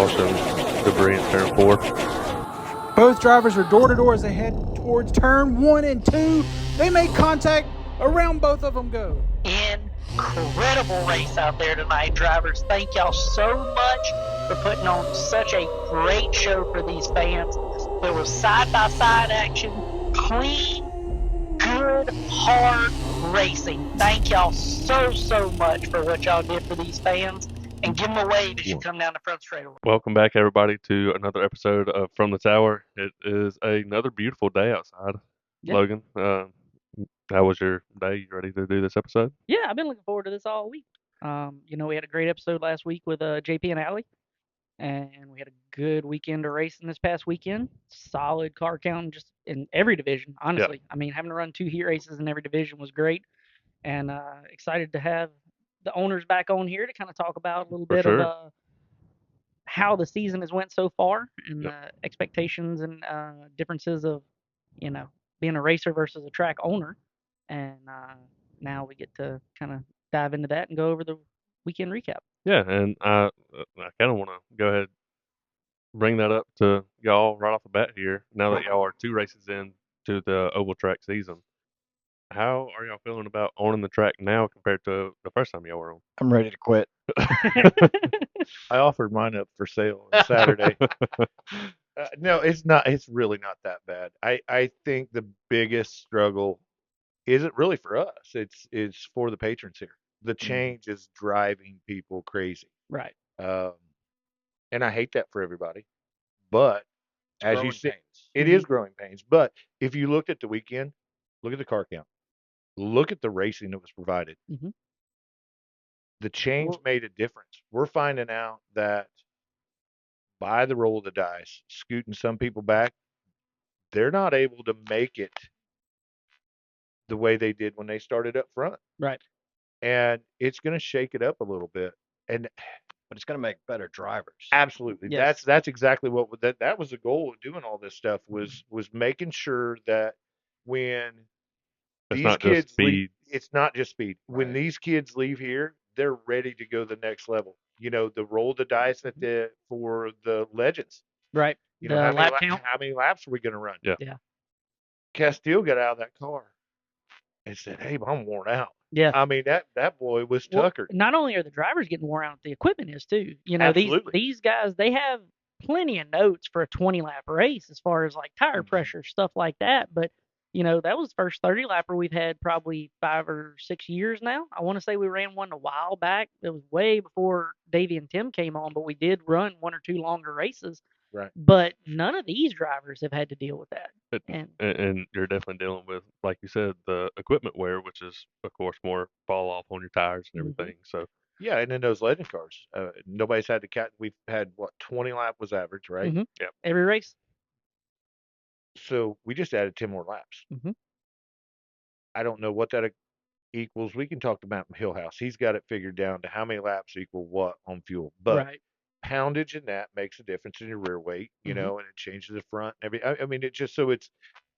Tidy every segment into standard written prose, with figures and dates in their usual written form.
caution debris in turn 4. Both drivers are door to door as they head towards turn 1 and 2. They make contact. Around both of them go. Incredible race out there tonight, drivers. Thank y'all so much for putting on such a great show for these fans. There was side-by-side action, clean, good, hard racing. Thank y'all so much for what y'all did for these fans. And give them a wave as you come down the front straightaway. Welcome back, everybody, to another episode of From the Tower. It is another beautiful day outside. Yeah. Logan, how was your day? You ready to do this episode? Yeah, I've been looking forward to this all week. We had a great episode last week with JP and Allie, and we had a good weekend of racing this past weekend. Solid car count just in every division, honestly. I mean, having to run 2 heat races in every division was great, and excited to have the owners back on here to kind of talk about a little bit of how the season has went so far and expectations and differences of, being a racer versus a track owner. And now we get to kind of dive into that and go over the weekend recap. Yeah, and I kind of want to go ahead and bring that up to y'all right off the bat here. Now that y'all are 2 races into the oval track season, how are y'all feeling about owning the track now compared to the first time y'all were on? I'm ready to quit. I offered mine up for sale on Saturday. No, it's not. It's really not that bad. I think the biggest struggle isn't really for us. It's for the patrons here. The change is driving people crazy. Right. And I hate that for everybody. But as you see, it Mhm. is growing pains. But if you looked at the weekend, look at the car count. Look at the racing that was provided. Mhm. The change made a difference. We're finding out that by the roll of the dice, scooting some people back, they're not able to make it the way they did when they started up front. Right. And it's going to shake it up a little bit. And But it's going to make better drivers. absolutely, Yes. that's exactly what that was the goal of doing all this stuff was making sure that when It's these not just kids leave, speed. it's not just speed. When Right. these kids leave here, they're ready to go the next level. The roll of the dice for the legends. Right. You The know, lap count. how many laps are we going to run? Yeah. Yeah. Castile got out of that car and said, "Hey, I'm worn out." Yeah. I mean, that boy was Well, tuckered. not only are the drivers getting worn out, the equipment is too. Absolutely. These guys, they have plenty of notes for a 20-lap race as far as like tire pressure, stuff like that. But, that was the first 30-lapper we've had probably 5 or 6 years now. I want to say we ran one a while back. It was way before Davey and Tim came on, but we did run 1 or 2 longer races. Right. But none of these drivers have had to deal with that. And you're definitely dealing with, like you said, the equipment wear, which is, of course, more fall off on your tires and everything. So, Yeah, and in those legend cars, nobody's had to cat. We've had 20 lap was average, right? Mhm. yeah. Every race. So we just added 10 more laps. Mhm. I don't know what that equals. We can talk to Matt Hillhouse. He's got it figured down to how many laps equal what on fuel. But Right. poundage in that makes a difference in your rear weight, Mhm. and it changes the front. I mean, it just so it's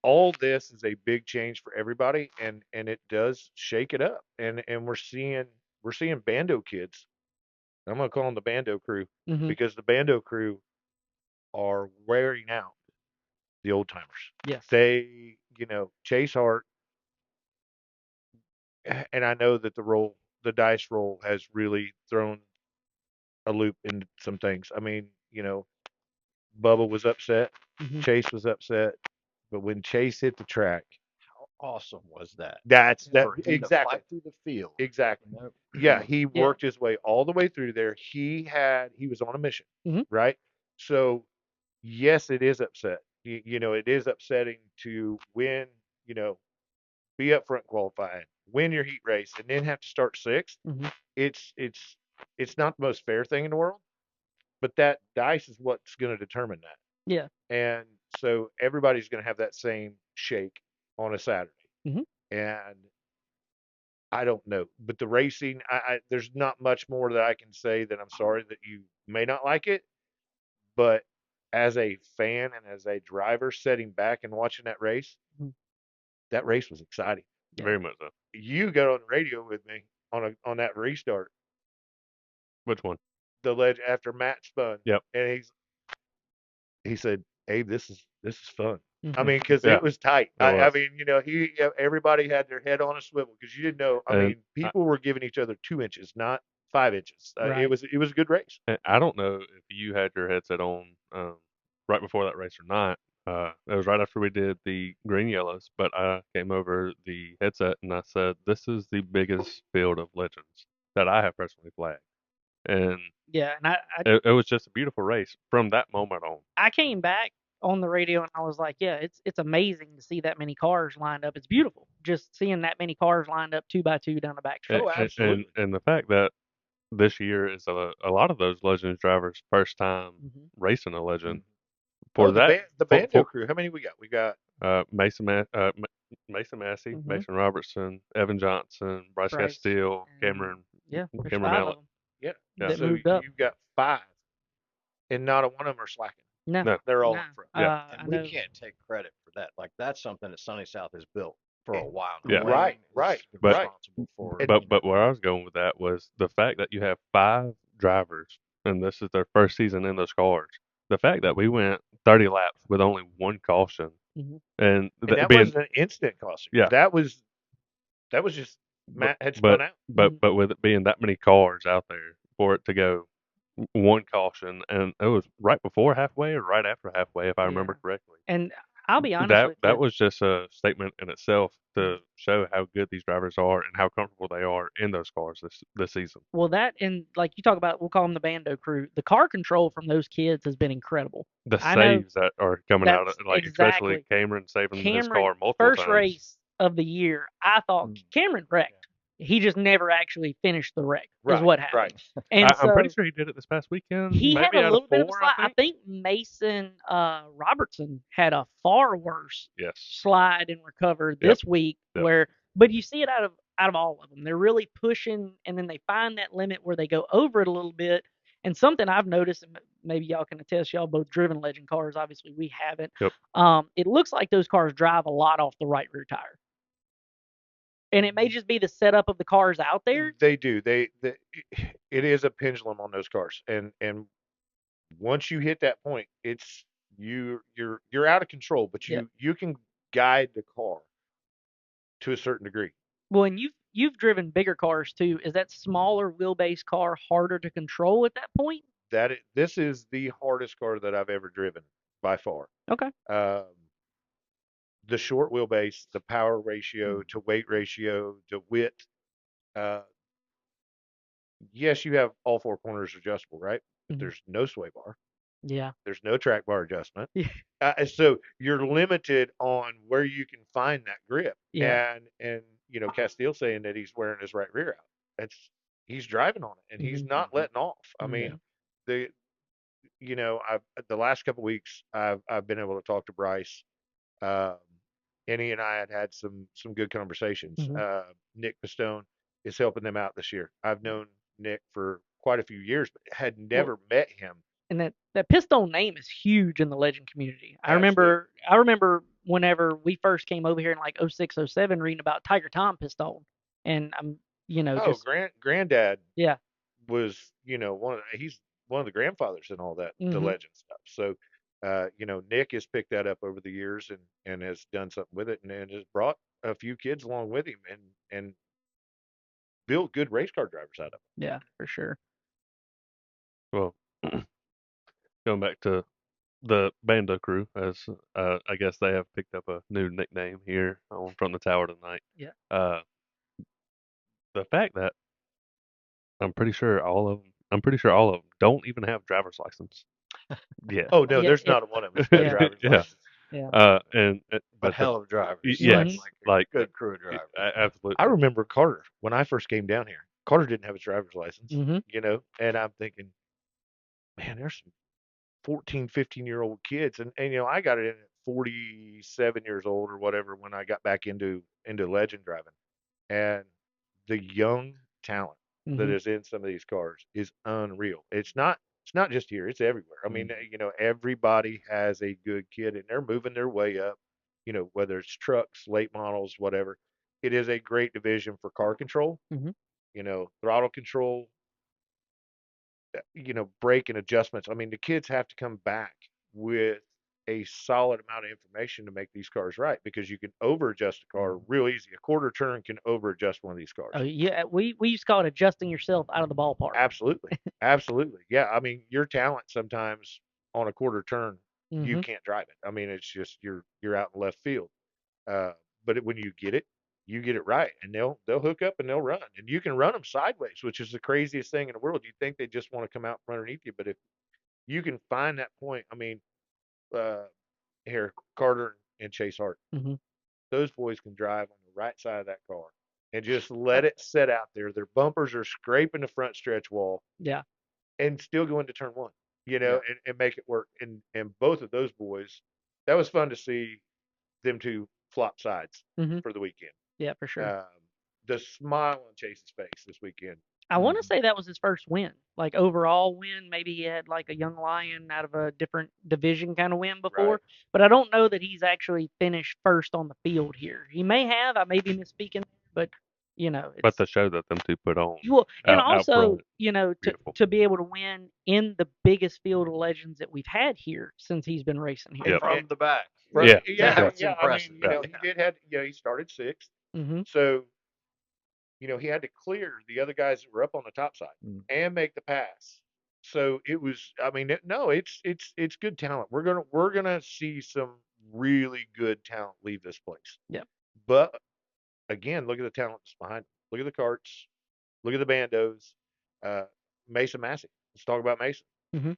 all this is a big change for everybody, and it does shake it up. And we're seeing Bando kids. I'm gonna call them the Bando crew Mhm. because the Bando crew are wearing out the old timers. Yes. They, Chase Hart, and I know that the dice roll has really thrown a loop in some things. I mean, Bubba was upset, Mhm. Chase was upset, but when Chase hit the track, How awesome was that? that's For him to exactly fly through the field. exactly. You know? Yeah, he worked his way all the way through there. He was on a mission, Mhm. right? So yes, it is upset. It is upsetting to win, be up front qualifying, win your heat race, and then have to start sixth. Mhm. It's not the most fair thing in the world, but that dice is what's going to determine that. Yeah. And so everybody's going to have that same shake on a Saturday. Mhm. And I don't know, but the racing, there's not much more that I can say that I'm sorry that you may not like it, but as a fan and as a driver sitting back and watching Mhm. that race was exciting. Yeah. Very much so. You got on the radio with me on that restart. Which one? the ledge after Matt spun, Yep. and he said, "Abe, this is fun." I Mhm. mean, because Yeah, it was tight. it I was. mean, everybody had their head on a swivel because you didn't know. I And mean, people were giving each other 2 inches, not 5 inches. It Right. was a good race. I don't know if you had your headset on right before that race or not. It was right after we did the green yellows, but I came over the headset and I said, "This is the biggest field of legends that I have personally flagged," and Yeah, and it was just a beautiful race from that moment on. I came back on the radio and I was like, yeah, it's amazing to see that many cars lined up. It's beautiful just seeing that many cars lined up two by two down the back And Oh, stretch. absolutely. and the fact that this year is a lot of those Legends drivers' first time Mhm. racing a Legend. Oh, For that, the Bando crew. How many we got? We got Mason Massey, Mhm. Mason Robertson, Evan Johnson, Bryce Bryce Castile, and yeah, there's Cameron five of Mallet. them yeah. Yeah, that So moved up. you've got five, and not a one of them are slacking. No, no, They're all no. up front. yeah, And I we know. can't take credit for that. Like that's something that Sunny South has built for a while now. yeah. Wayne Right, is But right. responsible for, And but where I was going with that was the fact that you have five drivers, and this is their first season in those cars. The fact that we went 30 laps with only one caution, Mhm. and that being wasn't an instant caution. yeah, That was just but Matt had spun out. Mhm. but with it being that many cars out there for it to go one caution, and it was right before halfway or right after halfway, if I Yeah. remember correctly. And I'll be honest with That you. was just a statement in itself Mhm. to show how good these drivers are and how comfortable they are in those cars this season. Well, that and like you talk about, we'll call them the Bando crew. The car control from those kids has been incredible. The I know saves that are coming out, that's like especially exactly Cameron saving his Cameron, car multiple first times. race of the year, I thought Mm. Cameron wrecked. He just never actually finished the wreck, is Right, what right. happened. And I'm pretty so sure he did it this past weekend, he had a maybe out of little bit of a four, I slide. I think. think Mason Robertson had a far worse Yes. slide and recover Yep. this week Yep. but you see it out of all of them. They're really pushing and then they find that limit where they go over it a little bit. And something I've noticed, and maybe y'all can attest, y'all both driven Legend cars, obviously we haven't. Yep. It looks like those cars drive a lot off the right rear tire. And it may just be the setup of the cars out there. They do. It is a pendulum on those cars, and once you hit that point, it's you're out of control, but Yeah. you can guide the car to a certain degree. Well, and you've driven bigger cars too. Is that smaller wheelbase car harder to control at that point? This is the hardest car that I've ever driven by far. Okay. Um, the short wheelbase, the power ratio to weight ratio to width. Uh, yes, you have all four corners adjustable, right? But Mhm. there's no sway bar. Yeah. There's no track bar adjustment. Yeah. So you're limited on where you can find that grip. Yeah. And Castile saying that he's wearing his right rear out. That's he's driving on it and he's Mhm. not letting off. I Mhm. mean, the I've the last couple of weeks I've been able to talk to Bryce. Um, and he and I had some good conversations. Mhm. Nick Pistone is helping them out this year. I've known Nick for quite a few years, but had Well, never met him. and that Pistone name is huge in the Legend community. I Absolutely. remember I remember whenever we first came over here in like 06, 07, reading about Tiger Tom Pistone. And I'm Oh, just granddad yeah. was, he's one of the grandfathers and all that, the Mhm. legend stuff. So, Nick has picked that up over the years and has done something with it and has brought a few kids along with him and built good race car drivers out of Yeah, for sure. Well, going back to the Bando crew, as I guess they have picked up a new nickname here on From the Tower tonight. Yeah. Uh, the fact that I'm pretty sure all of them don't even have driver's license. Yeah. Oh no, Yeah, there's it not a one of them that's got a yeah. driver's Yeah. license. Yeah. but But hell of drivers, yes, Mhm. like a like good crew of drivers. absolutely. I remember Carter when I first came down here. Carter didn't have his driver's license, Mhm. and I'm thinking, man, there's some 14, 15-year-old kids, and I got it in at 47 years old or whatever when I got back into legend driving, and the young talent that Mhm. is in some of these cars is unreal. It's not just here; it's everywhere. I mean, everybody has a good kid, and they're moving their way up. Whether it's trucks, late models, whatever. It is a great division for car control. Mhm. Throttle control, brake and adjustments. I mean, the kids have to come back with a solid amount of information to make these cars right because you can over adjust a car real easy. A quarter turn can over adjust one of these cars. Oh yeah, we used to call it adjusting yourself out of the ballpark. Absolutely. Absolutely. Yeah. I mean, your talent sometimes on a quarter turn, you Mm-hmm. can't drive it. I mean, it's just you're out in left field. Uh, but when you get it right, and they'll hook up and they'll run, and you can run them sideways, which is the craziest thing in the world. You think they just want to come out from underneath you, but if you can find that point, I mean, uh, here Carter and Chase Hart, Mm-hmm. those boys can drive on the right side of that car and just let it set out there. Their bumpers are scraping the front stretch wall Yeah. and still go into turn one, Yeah. and make it work. And both of those boys, that was fun to see them two flop sides Mm-hmm. for the weekend. Yeah, for sure. Um, the smile on Chase's face this weekend. I want to say that was his first win, like overall win. Maybe he had like a young lion out of a different division kind of win before, Right. but I don't know that he's actually finished first on the field here. He may have. I may be misspeaking, but But it's the show that them two put on well, and out also front, to beautiful. to be able to win in the biggest field of legends that we've had here since he's been racing And here. Yep. from the back. Yeah. That's Yeah. I mean, impressive. he did had, he started sixth, Mm-hmm. so he had to clear the other guys that were up on the top side and make the pass. So it was, I mean, no, it's good talent. We're gonna see some really good talent leave this place. Yep. But again, look at the talent that's behind them. Look at the carts. Look at the bandos. Uh, Mason Massey. Let's talk about Mason. Mm-hmm.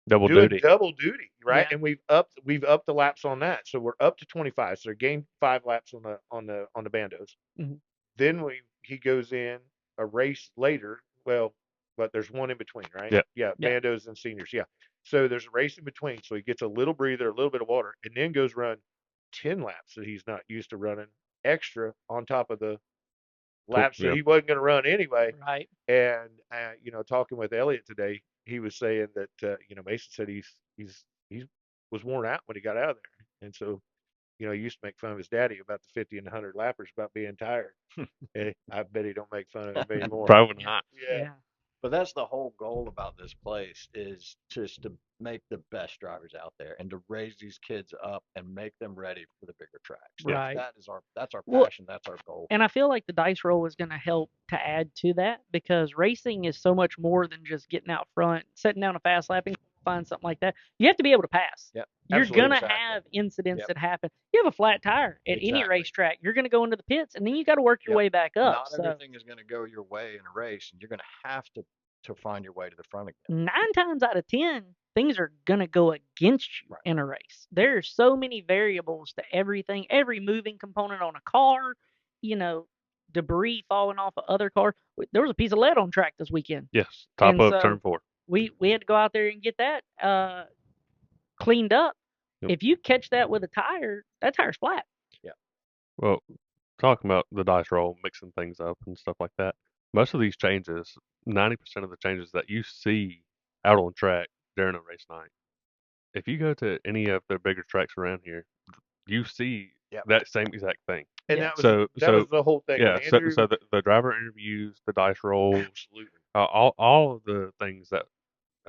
Double Doing duty. double duty, right? Yeah. And we've upped the laps on that, so we're up to 25. So they're gained 5 laps on the bandos. Mm-hmm. Then he goes in a race later. Well, but there's one in between, right? Yeah. Yeah, Yeah. bandos and seniors. Yeah. So there's a race in between. So he gets a little breather, a little bit of water, and then goes run 10 laps that he's not used to running extra on top of the laps that Yeah. he wasn't going to run anyway. Right. And talking with Elliot today, he was saying that Mason said he was worn out when he got out of there, and so he used to make fun of his daddy about the 50 and 100 lappers about being tired. I bet he don't make fun of him anymore. Probably not. Yeah. Yeah. But that's the whole goal about this place is just to make the best drivers out there and to raise these kids up and make them ready for the bigger tracks. Right. That's our Well, passion. That's our goal. and I feel like the dice roll is going to help to add to that because racing is so much more than just getting out front, setting down a fast lap and find something like that. You have to be able to pass. Yep. You're Absolutely. going to Exactly. have incidents Yep. that happen. You have a flat tire at any Exactly. racetrack. You're going to go into the pits and then you got to work your Yep. way back up. Not So everything is going to go your way in a race, and you're going to have to find your way to the front again. 9 times out of 10, things are going to go against you Right. in a race. There are so many variables to everything, every moving component on a car, debris falling off of other cars. There was a piece of lead on track this weekend. Yes. Top And of so turn 4. we had to go out there and get that cleaned up. Yep. If you catch that with a tire, that tire's flat. Well, talking about the dice roll, mixing things up and stuff like that. Most of these changes, 90% of the changes that you see out on track during a race night, if you go to any of the bigger tracks around here, you see Yep. that same exact thing. And Yeah. that was the whole thing. Yeah. When Andrew, So the driver interviews, the dice rolls, absolutely. all of the things that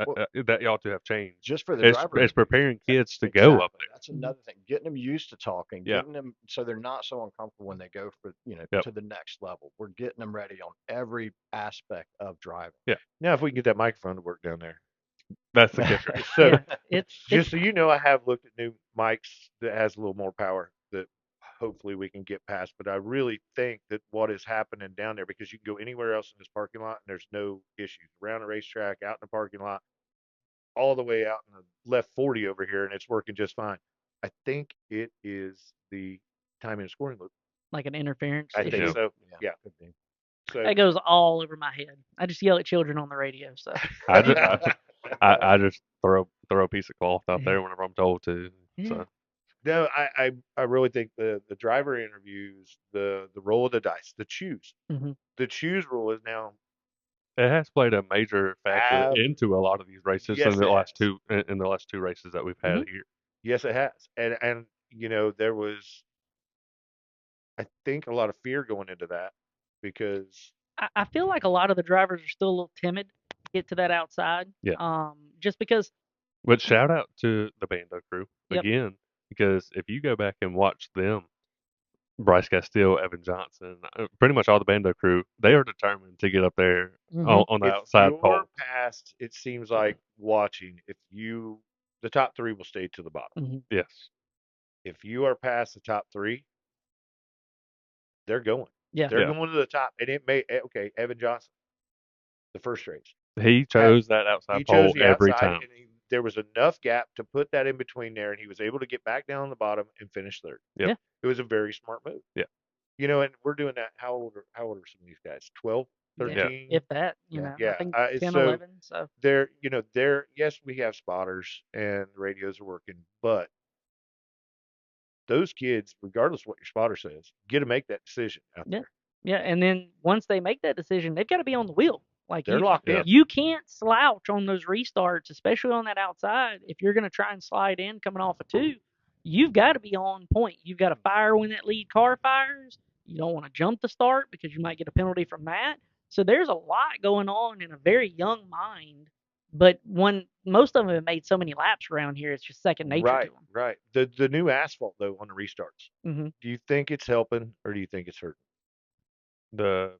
Well, that y'all two have changed. just for the driver. It's preparing kids to go up there. That's another thing. Getting them used to talking, Yeah. getting them so they're not so uncomfortable when they go for Yep. to the next level. We're getting them ready on every aspect of driving. Now, if we can get that microphone to work down there. That's the kicker. So, Yeah, it's just so you know, I have looked at new mics that has a little more power that hopefully we can get past. But I really think that what is happening down there, because you can go anywhere else in this parking lot and there's no issues around the racetrack, out in the parking lot, all the way out in the left 40 over here, and it's working just fine. I think it is the timing and scoring loop. like an interference I issue. think so. Yeah. Could be. So That goes all over my head. I just yell at children on the radio. So I just throw a piece of cloth out there whenever I'm told to. Yeah. So no, I really think the driver interviews, the roll of the dice, the choose. Mhm. The choose rule is now it has played a major factor Ab- into a lot of these races Yes, in the it last has. two races that we've had here. Yes, it has. And there was, I think, a lot of fear going into that because I feel like a lot of the drivers are still a little timid get to that outside. Yeah. Just because. But shout out to the Bando crew Yep. again, because if you go back and watch them, Bryce Castile, Evan Johnson, pretty much all the Bando crew, they are determined to get up there on the If outside pole. you're past, it seems like watching, the top three will stay to the bottom. Mm-hmm. Yes. If you are past the top three, they're going. Yeah. They're Yeah. going to the top. And okay, Evan Johnson, the first race. He Had, chose that he outside chose pole the every outside, time. and there was enough gap to put that in between there, and he was able to get back down on the bottom and finish third. Yep. Yeah. It was a very smart move. Yeah. And we're doing that. How old are some of these guys? 12, Yeah. 13? If that, Yeah. I Yeah. think 10, So 11. So yes, we have spotters and the radios are working, but those kids, regardless of what your spotter says, get to make that decision out yeah, there. yeah. And then once they make that decision, they've got to be on the wheel. Like They're locked Yeah. in. you can't slouch on those restarts, especially on that outside. If you're going to try and slide in coming off a two, you've got to be on point. You've got to fire when that lead car fires. You don't want to jump the start because you might get a penalty from that. So there's a lot going on in a very young mind. But when most of them have made so many laps around here, it's just second nature to them. Right. The new asphalt though on the restarts. Mm-hmm. Do you think it's helping or do you think it's hurting? The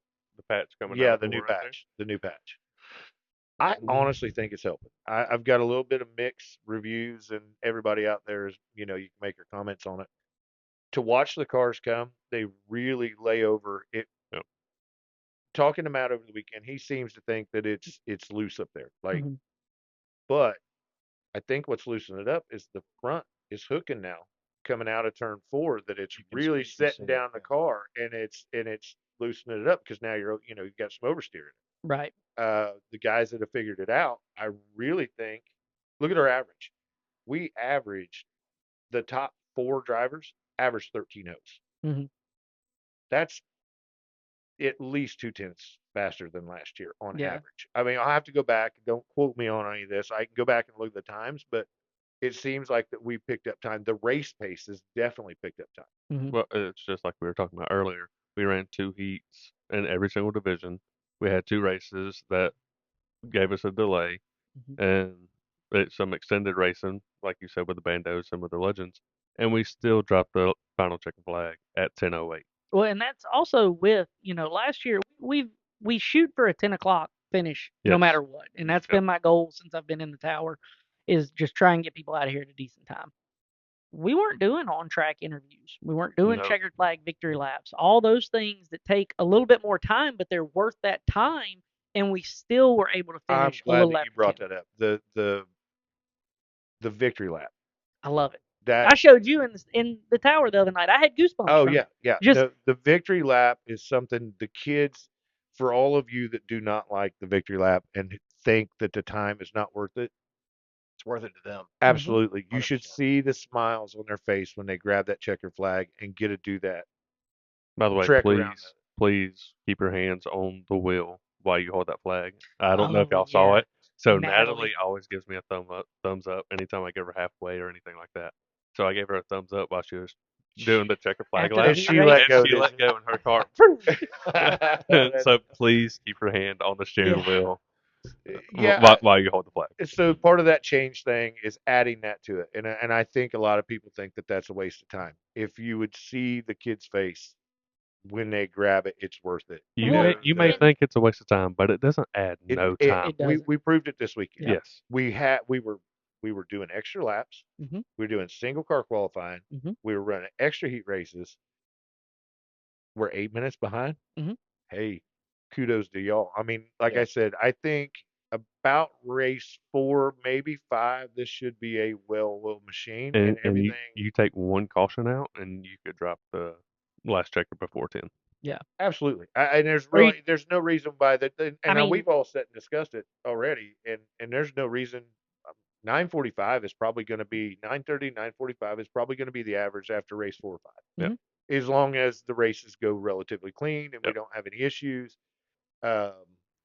patch coming Yeah, out the of new right there. patch. The new patch. I honestly think it's helping. I've got a little bit of mixed reviews, and everybody out there is, you can make your comments on it. To watch the cars come, they really lay over it. Yep. Talking to Matt over the weekend, he seems to think that it's loose up there. Mm-hmm. But I think what's loosening it up is the front is hooking now, coming out of turn 4. That it's really You can see setting it, down the yeah. car, and it's loosening it up because now you've got some oversteering. Right. The guys that have figured it out, I really think, look at our average. We averaged the top 4 drivers averaged 13 O's. Mm-hmm. That's at least 2/10 faster than last year on Yeah. average. I mean, I'll have to go back. Don't quote me on any of this. I can go back and look at the times, but it seems like that we picked up time. The race pace has definitely picked up time. Mm-hmm. Well, it's just like we were talking about earlier. We ran 2 heats in every single division. We had 2 races that gave us a delay, Mm-hmm. and some extended racing, like you said, with the Bandos and with the Legends, and we still dropped the final checker flag at 10:08. Well, and that's also with last year we shoot for a 10 o'clock finish no Yes. matter what, and that's Yep. been my goal since I've been in the tower, is just try and get people out of here at a decent time. We weren't doing on track interviews. We weren't doing No. checkered flag victory laps. All those things that take a little bit more time, but they're worth that time, and we still were able to I'm finish a glad little that you after brought 10. that up. The victory lap. I love it. That I showed you in the tower the other night. I had goosebumps Oh from yeah, it. yeah. Just The victory lap is something the kids, for all of you that do not like the victory lap and think that the time is not worth it, It's worth it to them. absolutely. You should 100%. see the smiles on their face when they grab that checker flag and get to do that By the way, trek around. please keep your hands on the wheel while you hold that flag. I don't know if oh y'all saw yeah, it. So Natalie. Natalie always gives me a thumbs up anytime I give her halfway or anything like that. So I gave her a thumbs up while she was doing the checker flag After the lap, And heat she race. let and go, she didn't let go, and her car. That's- So please keep your hand on the steering Yeah. wheel yeah, while you hold the flag. so part of that change thing is adding that to it, and I think a lot of people think that that's a waste of time. If you would see the kid's face when they grab it, it's worth it. You Well, may you may and think it's a waste of time, but it doesn't add no time. it doesn't. We proved it this weekend. Yeah. Yes. We were doing extra laps. Mm-hmm. We were doing single car qualifying. Mm-hmm. We were running extra heat races. We're 8 minutes behind. Mm-hmm. Hey, kudos to y'all. I mean, like Yeah. I said, I think about race 4, maybe 5, this should be a well-oiled machine and And everything. you take one caution out, and you could drop the last checker before 10. Yeah. Absolutely. And Or you, there's no reason why that. And I now mean, we've all sat and discussed it already, and there's no reason. 9:45 is probably going to be 9:30, 9:45 is probably going to be the average after race 4 or 5. Yep. Mhm. As long as the races go relatively clean and we Yep. don't have any issues. Um,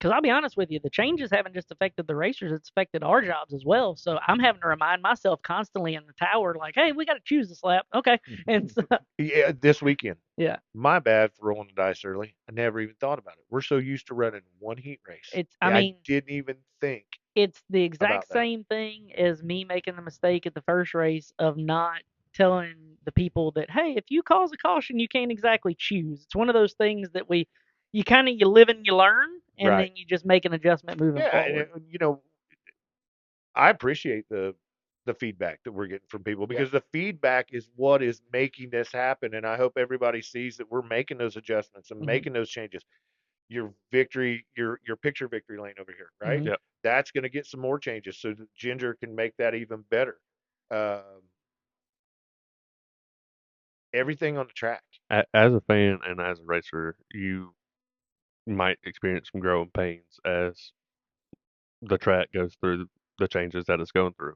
Because I'll be honest with you, the changes haven't just affected the racers; it's affected our jobs as well. So I'm having to remind myself constantly in the tower, like, "Hey, we got to choose this lap, okay?" And so, Yeah, this weekend. yeah, My bad for rolling the dice early. I never even thought about it. We're so used to running one heat race. it's. I Yeah, I mean, didn't even think it's the exact about that. same thing as me making the mistake at the first race of not telling the people that, hey, if you cause a caution, you can't exactly choose. It's one of those things that you kind of, you live and you learn, and Right. then you just make an adjustment moving Yeah, and forward. I appreciate the feedback that we're getting from people Yeah. because the feedback is what is making this happen, and I hope everybody sees that we're making those adjustments and Hmm. making those changes. Your picture victory lane over here, right? Hmm. Yep. That's going to get some more changes so that Ginger can make that even better. Um, everything on the track. As a fan and as a racer, you might experience some growing pains as the track goes through the changes that it's going through.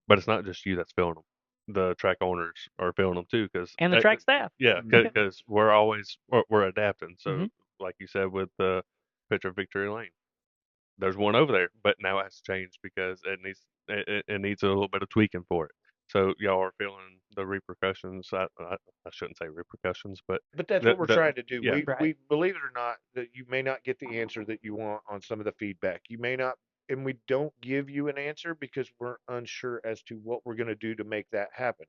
But it's not just you that's feeling them. The track owners are feeling them too, because And the track staff. yeah, because we're adapting. Hmm. So, like you said with the picture of victory lane, there's one over there, but now it has to change because it needs a little bit of tweaking for it. So y'all are feeling the repercussions. I shouldn't say repercussions, but But that's what we're the trying to do. yeah, We Right. believe it or not that you may not get the answer that you want on some of the feedback. You may not, and we don't give you an answer because we're unsure as to what we're going to do to make that happen.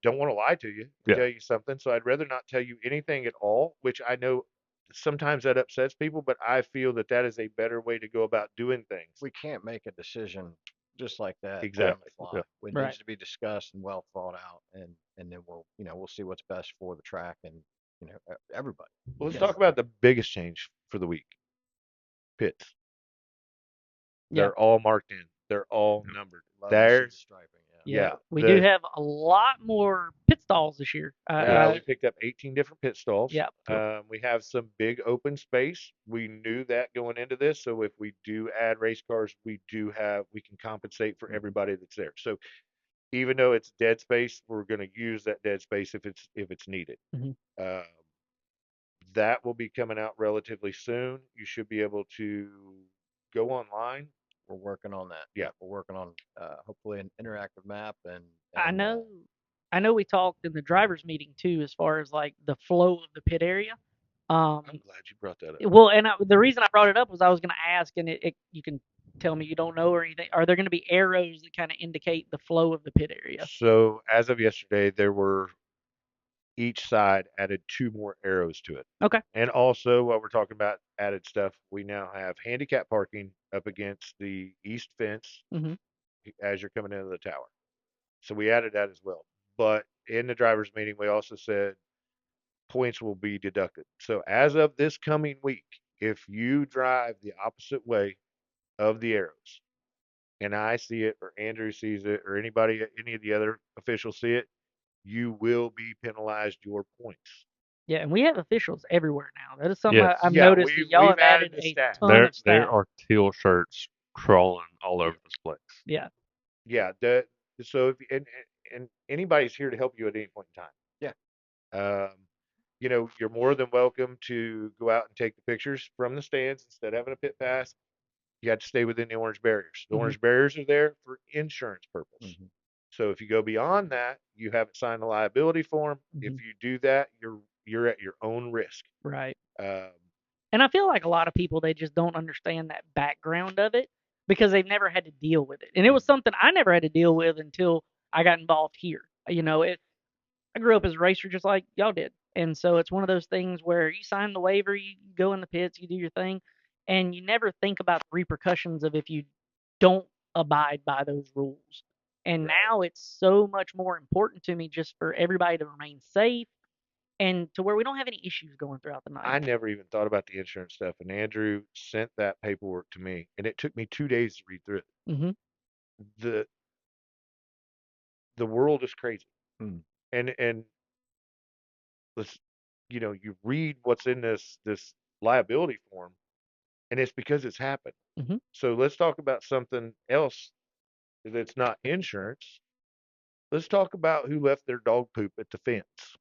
Don't want to lie to you and yeah, tell you something, so I'd rather not tell you anything at all, which I know sometimes that upsets people, but I feel that that is a better way to go about doing things. We can't make a decision just like that on the Exactly. fly. yeah. It Right. needs to be discussed and well thought out, and then we'll see what's best for the track and everybody. Well, let's Yes. talk about the biggest change for the week. Pits. Yeah. They're all marked in. They're all numbered. Love to see the There's striping. Yeah. Yeah. yeah, We do the have a lot more pit stalls this year. we picked up 18 different pit stalls. Yeah. We have some big open space. We knew that going into this, so if we do add race cars, we can compensate for Mhm. everybody that's there. So even though it's dead space, we're going to use that dead space if it's needed. Hmm. Uh, that will be coming out relatively soon. You should be able to go online. We're working on that. Yeah. Yeah, we're working on hopefully an interactive map I and know. I know we talked in the drivers meeting too, as far as like the flow of the pit area. I'm Um, glad you brought that up. well, and the reason I brought it up was I was going to ask, and you can tell me you don't know or anything. Are there going to be arrows that kind of indicate the flow of the pit area? So as of yesterday, there were each side added two more arrows to it. Okay. And also, while we're talking about added stuff, we now have handicap parking up against the east fence Hmm. as you're coming into the tower. So we added that as well. But in the drivers' meeting, we also said points will be deducted. So as of this coming week, if you drive the opposite way of the arrows, and I see it, or Andrew sees it, or any of the other officials see it, you will be penalized your points. Yeah, and we have officials everywhere now. That is something I've Yes, Yeah, noticed that y'all we've have added added the a staff. ton of there staff. are teal shirts crawling all Yeah, over this place. Yeah. yeah. So if and anybody's here to help you at any point in time. yeah. You're more than welcome to go out and take the pictures from the stands instead of having a pit pass. You have to stay within the orange barriers. The Hmm. orange barriers are there for insurance purpose. Hmm. So if you go beyond that, you haven't signed a liability form. If Hmm. you do that, you're at your own risk. Right. Um, And I feel like a lot of people they just don't understand that background of it because they've never had to deal with it. And it was something I never had to deal with until I got involved here. I grew up as a racer just like y'all did. And so it's one of those things where you sign the waiver, you go in the pits, you do your thing, and you never think about the repercussions of if you don't abide by those rules. And right. now it's so much more important to me just for everybody to remain safe and to where we don't have any issues going throughout the night. I never even thought about the insurance stuff, and Andrew sent that paperwork to me, and it took me 2 days to read through it. Hmm. the The world is crazy, Mm. and let's you read what's in this liability form, and it's because it's happened. Hmm. So let's talk about something else that's not insurance. Let's talk about who left their dog poop at the fence.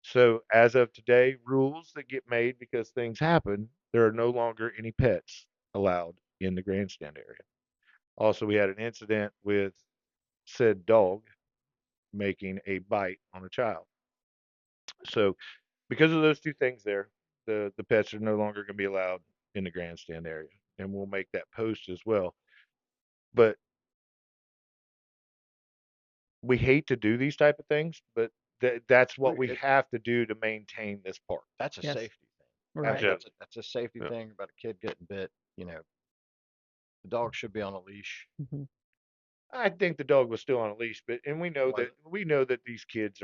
So as of today, rules that get made because things happen, there are no longer any pets allowed in the grandstand area. Also, we had an incident with said dog making a bite on a child. So, because of those two things there, the pets are no longer going to be allowed in the grandstand area, and we'll make that post as well. But we hate to do these type of things, but that's what we have to do to maintain this park. That's a Yes. safety thing. Right. Yeah. That's a safety Yeah. thing about a kid getting bit. The dog should be on a leash. Mhm. I think the dog was still on a leash, but and Was it? we know that these kids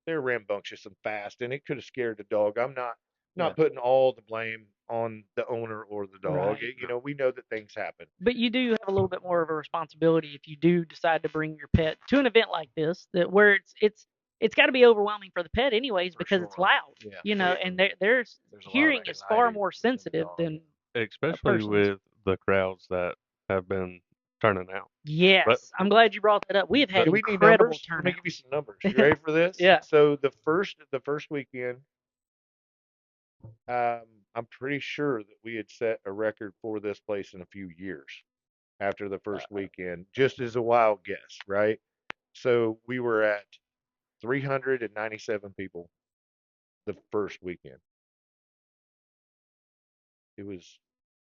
they're rambunctious and fast, and it could have scared the dog. I'm Yeah. not putting all the blame on the owner or the dog. Right. You know, we know that things happen. But you do have a little bit more of a responsibility if you do decide to bring your pet to an event like this, that where it's got to be overwhelming for the pet anyways For because it's sure. loud. Yeah. And there's There's a lot of hearing is far anxiety more within the sensitive dog. than a Especially person's. with the crowds that have been turning out. Yes, I'm glad you brought that up. We have had Do we need incredible numbers? Let me turnout. give you some numbers. You ready for this? Yeah. So the first weekend, I'm pretty sure that we had set a record for this place in a few years after the first weekend, just as a wild guess, right? So we were at 397 people the first weekend. It was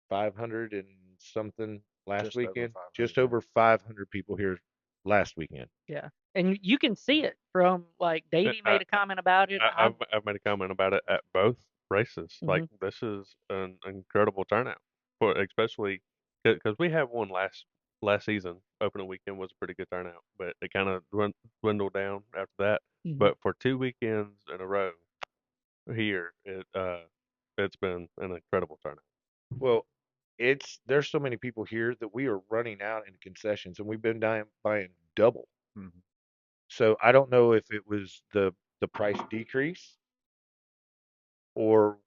500 and something last Just over weekend. 500. Just over 500 people here last weekend. Yeah, and you can see it from like Davey made a comment about it. I've made a comment about it at both races. Like Mhm. this is an incredible turnout for especially because we had one last season. Opening weekend was a pretty good turnout, but it kind of dwindled down after that. Mhm. But for 2 weekends in a row here, it's been an incredible turnout. Well, there's so many people here that we are running out in concessions, and we've been buying double. Mhm. So I don't know if it was the price decrease or,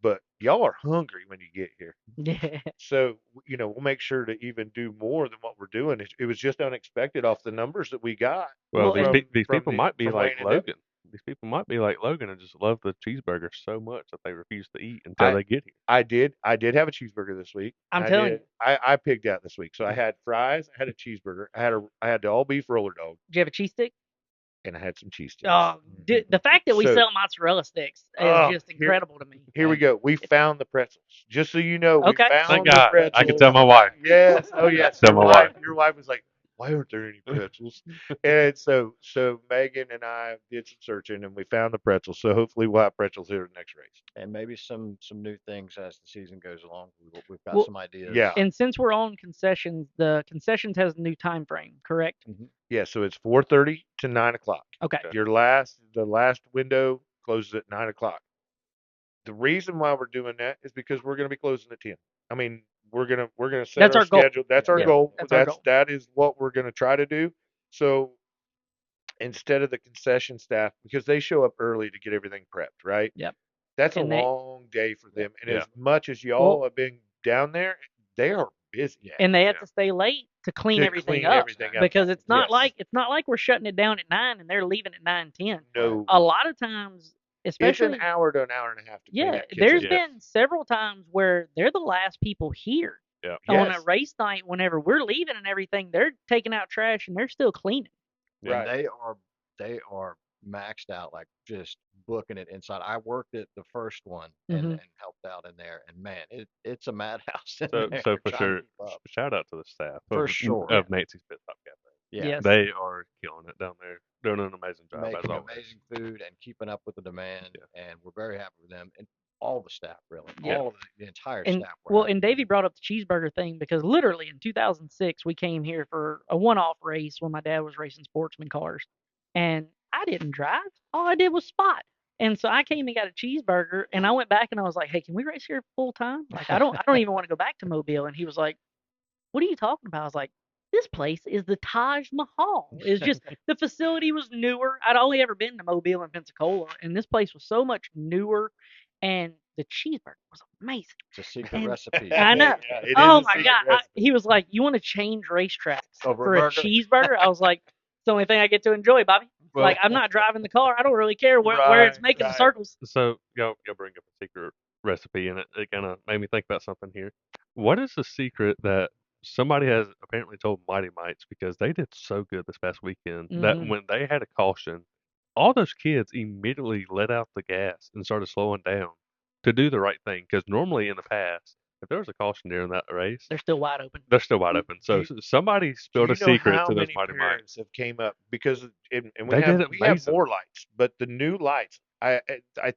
but y'all are hungry when you get here. Yeah. So we'll make sure to even do more than what we're doing. It was just unexpected off the numbers that we got Well, Well, and these people might be from like Wayne and Debbie. Logan. These people might be like Logan and just love the cheeseburger so much that they refuse to eat until I they get here. I did have a cheeseburger this week. I'm I telling did. you, I pigged out this week. So I had fries, I had a cheeseburger, I had the all beef roller dog, did you have a cheese stick? and I had some cheese sticks. Oh, the fact that we So sell mozzarella sticks is just incredible to me. here we go. We found the pretzels. Just so you know, we Okay. Thank found the God. I pretzels. can tell my wife. Yes. Oh yes. Tell my wife. Your wife was like, "Why aren't there any pretzels?" And so Megan and I did some searching and we found the pretzels. So hopefully we'll have pretzels here at the next race. And maybe some new things as the season goes along. We've got Well, some ideas. Yeah. And since we're on concessions, the concessions has a new time frame, correct? Yeah. So it's 4:30 to 9 o'clock. Okay. The last window closes at 9 o'clock. The reason why we're doing that is because we're going to be closing at 10. I mean, we're gonna set That's our our goal. schedule. That's our Yeah, goal. that's our goal. That is what we're going to try to do. So instead of the concession staff, because they show up early to get everything prepped, right? Yep. That's a And they long day for them. And Yeah. as much as y'all have been down there, they are busy. Yeah. and they have Yeah. to stay late to clean To everything clean up everything up. because it's not Yes. like we're shutting it down at 9 and they're leaving at 9:10. No, A lot of times, it's an especially hour to an hour and a half to clean yeah, that kitchen. there's Yes. been several times where they're the last people here Yeah. on a Yes. race night. Whenever we're leaving and everything, they're taking out trash and they're still cleaning. Yeah. And they are maxed out, like just booking it inside. I worked at the first one and helped out in there, and man, it's a madhouse in there. So for trying to sure, keep up. shout out to the staff For sure. of Nancy's Pit Stop Cafe. Yeah. Yes. They are killing it down there, doing an amazing job as Making always. amazing food and keeping up with the demand, and we're very happy with them and all the staff, really, Yeah. all of the entire And staff. well, and Davey brought up the cheeseburger thing because literally in 2006 we came here for a one-off race when my dad was racing sportsman cars, and I didn't drive. All I did was spot. And so I came and got a cheeseburger, and I went back and I was like, "Hey, can we race here full time? Like, I don't even want to go back to Mobile." And he was like, "What are you talking about?" I was like, "This place is the Taj Mahal. It's just the facility was newer. I'd only ever been to Mobile and Pensacola, and this place was so much newer, and the cheeseburger was amazing." It's a secret And recipe. I know. Yeah, it is Oh a my secret God. recipe. He was like, "You want to change racetracks Over a for a burger?" cheeseburger?" I was like, "It's the only thing I get to enjoy, Bobby. Well, Like, I'm not driving the car. I don't really care where it's making the Right. circles." so y'all bring up a secret recipe, and it kind of made me think about something here. What is the secret that somebody has apparently told Mighty Mites, because they did so good this past weekend that Mhm. when they had a caution, all those kids immediately let out the gas and started slowing down to do the right thing. Because normally in the past, if there was a caution during that race, They're still wide open. they're still wide open. Do So you, somebody do spilled you a know secret how to those many Mighty parents Mites. have came up because and They did it we have amazing. more lights, but the new lights, I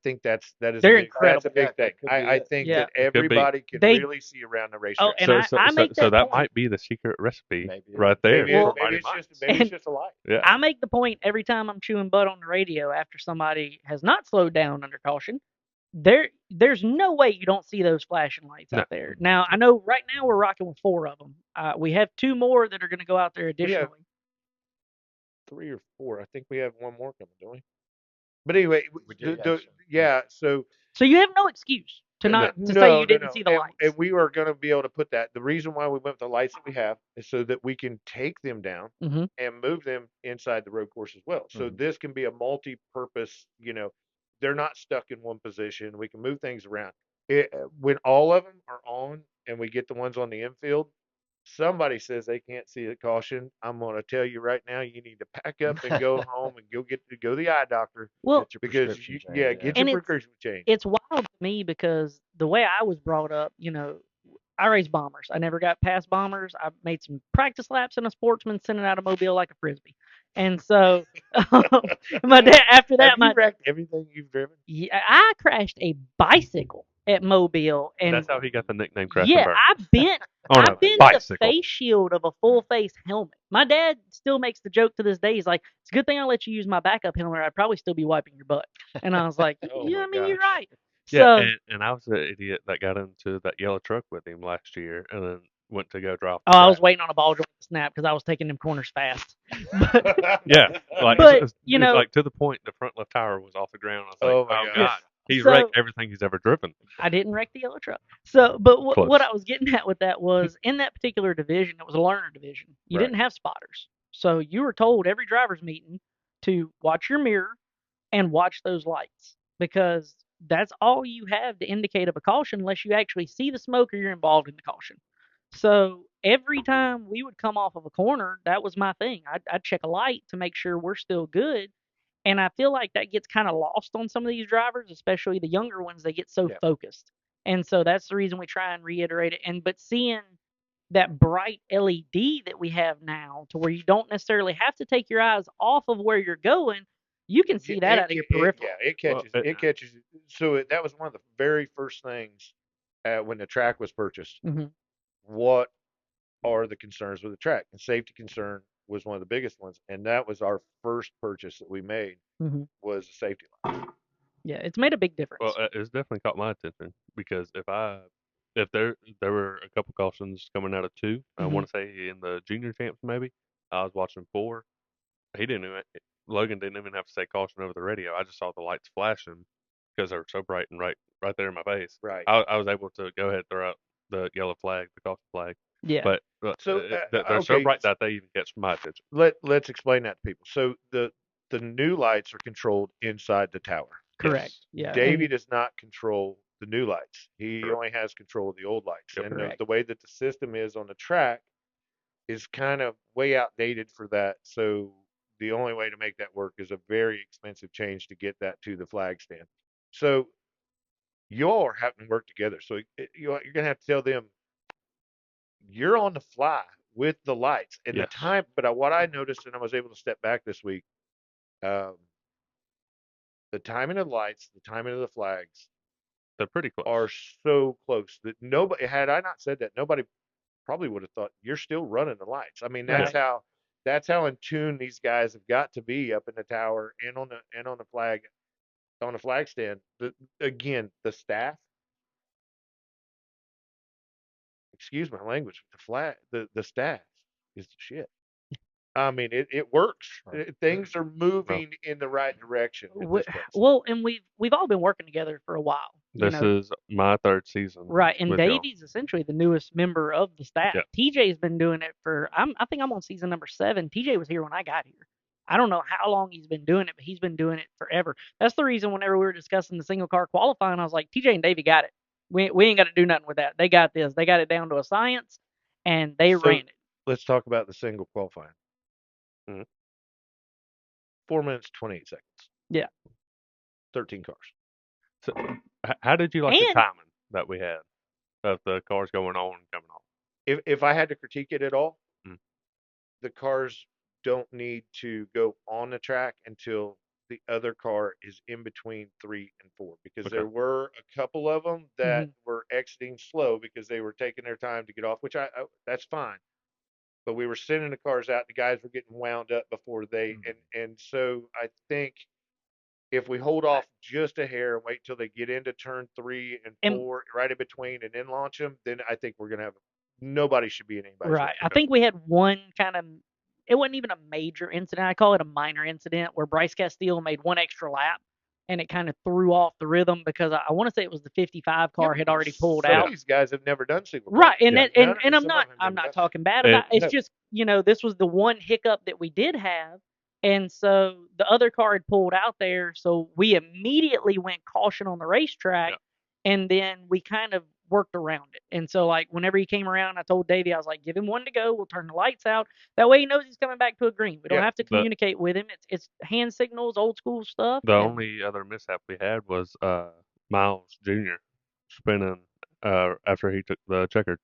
think that is a They're big that's a incredible. big Yeah, thing. that could be I it. think Yeah. that It could be. everybody can They really see around the Oh, racetrack. and I make So that that point. might be the secret recipe Maybe it right is. there for Well, Mighty Mites. Maybe it's and just a light. Yeah. I make the point every time I'm chewing butt on the radio after somebody has not slowed down under caution. There's no way you don't see those flashing lights No. out there. Now I know right now we're rocking with 4 of them. We have 2 more that are going to go out there We have additionally. 3 or 4. I think we have one more coming, don't we? But anyway, We do have some. yeah. So So you have no excuse to No. not to say you didn't no. see the And lights. we are going to be able to put that. The reason why we went with the lights that we have is so that we can take them down Mm-hmm. and move them inside the road course as well. So Mhm. this can be a multi-purpose. They're not stuck in one position. We can move things around. When all of them are on, and we get the ones on the infield, somebody says they can't see the caution. I'm going to tell you right now, you need to pack up and go home and go to the eye doctor Well, Get your because prescription changed. yeah, Yeah. get your and prescription changed. it's wild to me because the way I was brought up, I raced bombers. I never got past bombers. I made some practice laps in a Sportsman, sending out a mobile like a frisbee. And so, my dad after Have that, you wrecked everything you've driven? I crashed a bicycle at Mobile, and That's how he got the nickname Crash and yeah, Burn. On I a bent the bicycle. face shield of a full face helmet. My dad still makes the joke to this day. He's like, "It's a good thing I let you use my backup helmet. I'd probably still be wiping your butt." And I was like, Oh "Yeah, my I mean, you're gosh. right." Yeah, So, and I was the idiot that got into that yellow truck with him last year and then went to go drive the I was track. waiting on a ball joint to snap because I was taking them corners fast. But, Yeah, like but it's like to the point the front left tire was off the ground. I was like, Oh my oh yeah. god, gosh. he's So wrecked everything he's ever driven. I didn't wreck the yellow truck. So, but what Close. I was getting at with that was in that particular division, it was a learner division. You Right. didn't have spotters, so you were told every driver's meeting to watch your mirror and watch those lights because that's all you have to indicate of a caution unless you actually see the smoke or you're involved in the caution. So every time we would come off of a corner, that was my thing. I'd check a light to make sure we're still good. And I feel like that gets kind of lost on some of these drivers, especially the younger ones. They get so Yeah. focused. And so that's the reason we try and reiterate it. But seeing that bright LED that we have now to where you don't necessarily have to take your eyes off of where you're going, you can see that out of your peripheral. It Well, catches it catches. So that was one of the very first things when the track was purchased. Hmm. What are the concerns with the track? And safety concern was one of the biggest ones, and that was our first purchase that we made Hmm. was a safety light. Yeah, it's made a big well, difference. it's definitely caught my attention because if there were a couple cautions coming out of two, I Hmm. want to say in the junior champs maybe. I was watching four. He didn't even Logan didn't even have to say caution over the radio. I just saw the lights flashing because they were so bright and right there in my face. Right. I was able to go ahead and throw out the yellow flag, the caution flag, Yeah. but So they're so okay, bright that they even catch my attention. let's explain that to people. So the new lights are controlled inside the tower. Correct. Yes, Yeah. Davey And does not control the new lights. He correct. only has control of the old lights. Yep. And correct. the way that the system is on the track is kind of way outdated for that. So the only way to make that work is a very expensive change to get that to the flag stand. So y'all are having to work together. So you're gonna have to tell them you're on the fly with the lights and the Yes, time. But what I noticed, and I was able to step back this week, um, the timing of the lights, the timing of the flags they're pretty close. are so close that nobody, had I not said that, nobody probably would have thought you're still running the lights. I mean, Yeah, Right. that's how in tune these guys have got to be up in the tower and on the flag stand. Again, the staff, excuse my language, the staff is the shit. I mean, it works. Right. Things are well, moving in the right direction at W- this place. Well, and we've all been working together for a while. this is my third season Right, and with y'all. Davey's essentially the newest member of the staff. Yeah, TJ's been doing it for I think I'm on season number 7. TJ was here when I got here. I don't know how long he's been doing it, but he's been doing it forever. That's the reason whenever we were discussing the single car qualifying, I was like, TJ and Davey got it. We ain't got to do nothing with that. They got this. They got it down to a science, and they So ran it. let's talk about the single qualifying. Mhm. 4 minutes 28 seconds. Yeah. 13 cars. So, how did you like the And timing that we had of the cars going on and coming off? If I had to critique it at all, Mm. the cars don't need to go on the track until the other car is in between 3 and 4, because Okay. there were a couple of them that were exiting slow because they were taking their time to get off, which I that's fine. But we were sending the cars out. The guys were getting wound up before they and so I think if we hold off just a hair and wait till they get into turn 3 and and 4, right in between, and then launch them, then I think we're gonna have nobody should be in anybody's way. right, I think we had one kind of. It wasn't even a major incident. I call it a minor incident where Bryce Castile made one extra lap, and it kind of threw off the rhythm because I want to say it was the 55 Yeah, car had already pulled some out. of these guys have never done single Right, and qualifying. that, None, and I'm some of not them have I'm never not done it. talking bad And about it. It's No. just, this was the one hiccup that we did have, and so the other car had pulled out there, so we immediately went caution on the racetrack, Yeah. and then we kind of worked around it. And so like whenever he came around, I told Davey, I was like, give him one to go. We'll turn the lights out. That way he knows he's coming back to a green. We don't Yeah, have to communicate with him. It's hand signals, old school stuff. The and- only other mishap we had was Miles Jr. spinning after he took the checkered.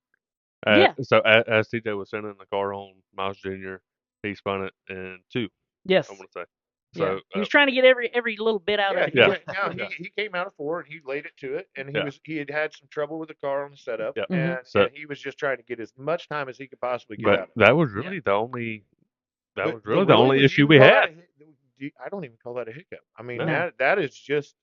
Yeah. So as TJ was sending the car on Miles Jr., he spun it in 2. Yes. I want to say. Yeah. So He was trying to get every little bit out yeah, of it. Yeah. now Yeah. he came out of 4 and he laid it to it, and Yeah. he had some trouble with the car on the setup, Yeah. and So and he was just trying to get as much time as he could possibly get out but of it. that was really the only But the really, only would you issue even we call had. that I don't even call that a hiccup. I mean, No. that is just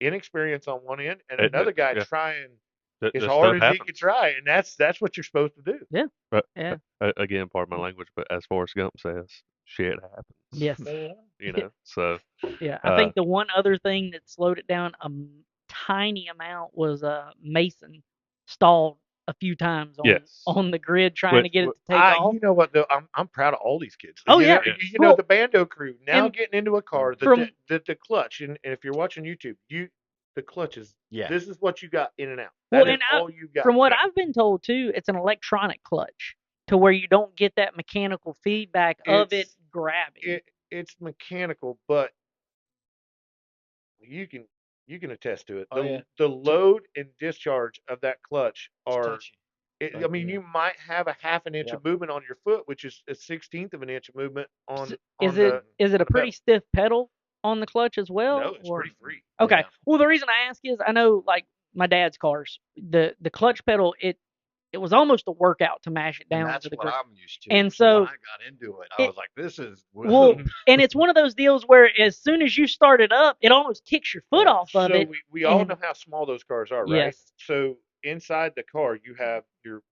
inexperience on one end, and It, another guy yeah. trying The as hard stuff as he happens. could try, and that's what you're supposed to do. Yeah. But Yeah. again, pardon my language, but as Forrest Gump says, shit happens. Yes. So Yeah. I think the one other thing that slowed it down a tiny amount was Mason stalled a few times yes. on the grid trying to get it to take off. You know what though? I'm proud of all these kids. Oh, you yeah. know, Yes. you know Well, the Bando crew now and getting into a car from the clutch, and if you're watching YouTube, the clutch is Yeah. this is what you got in and out. Well, That is and all you got. from what Yeah. I've been told too, it's an electronic clutch to where you don't get that mechanical feedback of it grabbing. It's mechanical, but you can attest to it. Oh, yeah. The load and discharge of that clutch It's are. touchy. I mean, you might have a half an inch Yep. of movement on your foot, which is a 16th of an inch of movement on. Is on it the, is it a pretty stiff pedal on the clutch as well? No, it's or? pretty free. Okay. Yeah. Well, the reason I ask is I know like my dad's cars, the clutch pedal, it was almost a workout to mash it down And that's to the what ground. I'm used to. And so so when I got into it, I was like, "This is well, and it's one of those deals where as soon as you start it up, it almost kicks your foot off of So it. we all and- know how small those cars are, right? Yes. So inside the car, you have your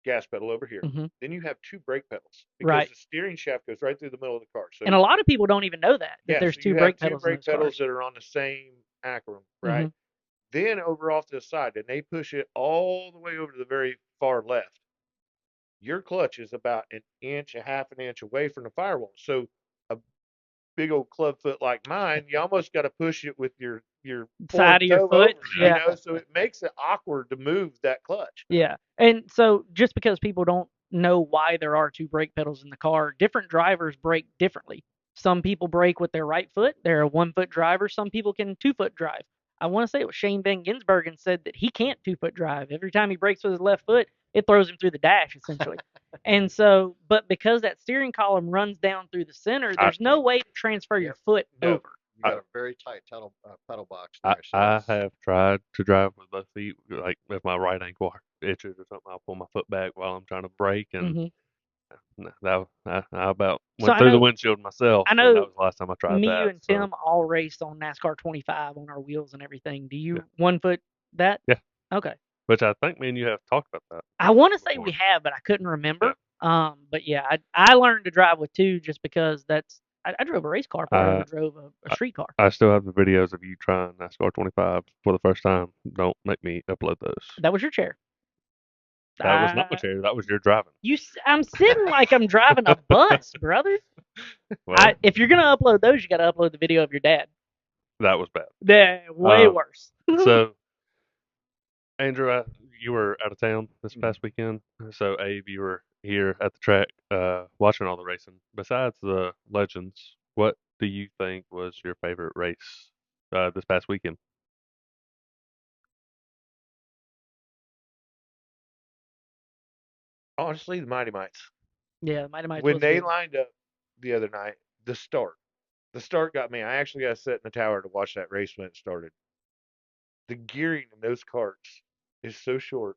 gas pedal over here. Mhm. Then you have 2 brake pedals because Right. the steering shaft goes right through the middle of the car. So And a lot of people don't even know that yeah, there's so 2 you brake have 2 pedals in brake those pedals cars. that are on the same acronym, right? Mhm. Then over off to the side, and they push it all the way over to the very far left. Your clutch is about an inch, a half an inch away from the firewall. So a big old club foot like mine, you almost got to push it with your Side of your toe foot, over, yeah. So it makes it awkward to move that clutch. Yeah. And so just because people don't know why there are 2 brake pedals in the car, different drivers brake differently. Some people brake with their right foot. They're a 1-foot driver. Some people can 2-foot drive. I want to say it was Shane Van Gisbergen said that he can't 2-foot drive. Every time he brakes with his left foot, it throws him through the dash essentially. And so, but because that steering column runs down through the center, there's no way to transfer your foot No. over. You got a very tight pedal box I, there. So I it's- have tried to drive with both feet. Like if my right ankle itches or something, I'll pull my foot back while I'm trying to brake, and Mhm. I about So went I through the know- windshield myself. I and know that was the last time I tried Me, that. you, and so, Tim all raced on NASCAR 25 on our wheels and everything. Do you 1-foot that? Yeah. Okay. which I think me and you have talked about that. I want to say before. we have, but I couldn't remember. But yeah, I learned to drive with 2 just because I drove a race car before I ever drove a street car. I still have the videos of you trying NASCAR 25 for the first time. Don't make me upload those. That was your chair. That was not my chair. That was your driving. I'm sitting like I'm driving a bus, brother. Well, If you're gonna upload those, you got to upload the video of your dad. that was bad. Way worse. So Andrew, you were out of town this Mm. past weekend. So Abe, you were here at the track, watching all the racing. Besides the legends, what do you think was your favorite race this past weekend? Honestly, the Mighty Mites. Yeah, Mighty Mites When was they good. lined up the other night, the start got me. I actually got to sit in the tower to watch that race when it started. The gearing in those carts is so short.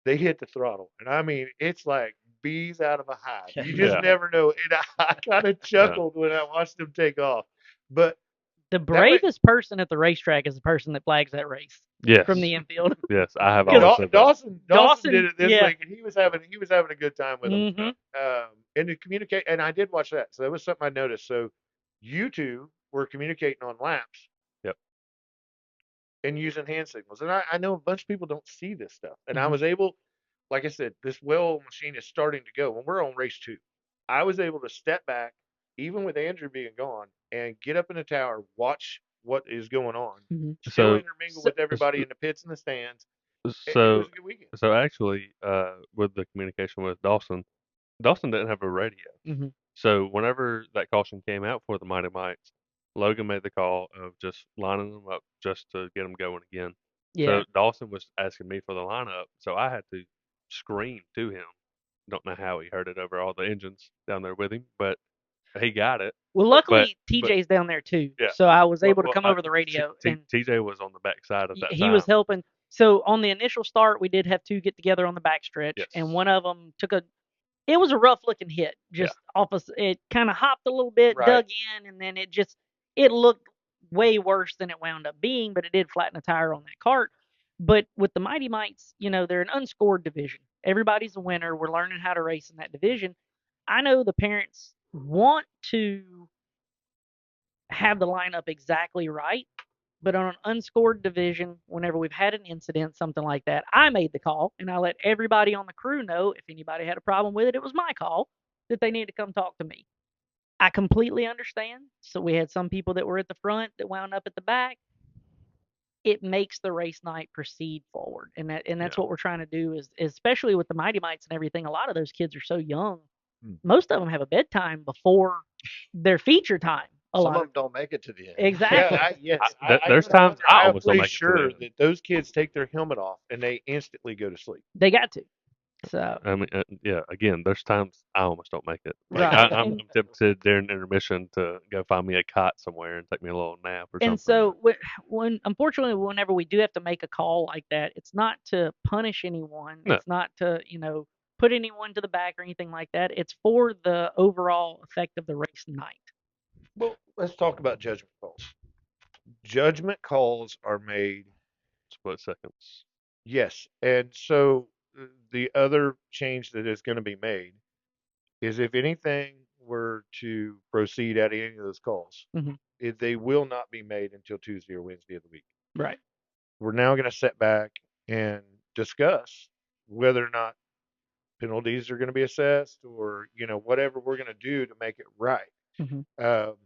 They hit the throttle, and I mean, it's like bees out of a hive. You just Yeah, never know. And I kind of yeah, chuckled when I watched them take off. But The that way, bravest person at the racetrack is the person that flags that race from yes, the infield. yes. I have Because always said that. Dawson did Dawson, it this yeah. week, and he was having a good time with them. Hmm. And to communicate, and I did watch that, so that was something I noticed. So you two were communicating on laps Yep. and using hand signals, and I know a bunch of people don't see this stuff, and I Hmm. was able, like I said, this well machine is starting to go, and we're on race two. I was able to step back, even with Andrew being gone, and get up in the tower, watch what is going on, Hmm. still So, intermingle So, with everybody in the pits and the stands. It so, was a good weekend. so actually, with the communication with Dawson, Dawson didn't have a radio. hmm So whenever that caution came out for the Mighty Mites, Logan made the call of just lining them up just to get them going again. yeah. So Dawson was asking me for the lineup, so I had to scream to him. Don't know how he heard it over all the engines down there with him, but he got it. Well, But luckily but TJ's down there too, yeah, so I was well, able to well come over the radio, and TJ was on the back side at that he was time. helping. So on the initial start, we did have two get together on the backstretch, and Yes, one of them took a. It was a rough looking hit, yeah, just off of it. Kind of hopped a little bit, Right. dug in, and then it looked way worse than it wound up being, but it did flatten a tire on that cart. But with the Mighty Mites, they're an unscored division. Everybody's a winner. We're learning how to race in that division. I know the parents want to have the lineup exactly right, but on an unscored division, whenever we've had an incident, something like that, I made the call and I let everybody on the crew know if anybody had a problem with it, it was my call that they needed to come talk to me. I completely understand. So we had some people that were at the front that wound up at the back. It makes the race night proceed forward, and that's yeah, what we're trying to do. Is especially with the Mighty Mites and everything. A lot of those kids are so young. Hmm. Most of them have a bedtime before their feature time. A Some lot of of them don't make it to the end. Yeah, exactly. yes. I there's even times wonder. I I am almost don't pretty make it to the sure end. that those kids take their helmet off and they instantly go to sleep. They got to. So I mean, yeah. Again, there's times I almost don't make it. Like right, I'm tempted during intermission to go find me a cot somewhere and take me a little nap or and something. so when unfortunately whenever we do have to make a call like that, it's not to punish anyone. No, It's not to put anyone to the back or anything like that. It's for the overall effect of the race night. Well, let's talk about judgment calls. Judgment calls are made, split seconds. yes. And so the other change that is going to be made is if anything were to proceed at any of those calls, Hmm. they will not be made until Tuesday or Wednesday of the week. Right. We're now going to sit back and discuss whether or not penalties are going to be assessed or whatever we're going to do to make it right. Hmm. Um,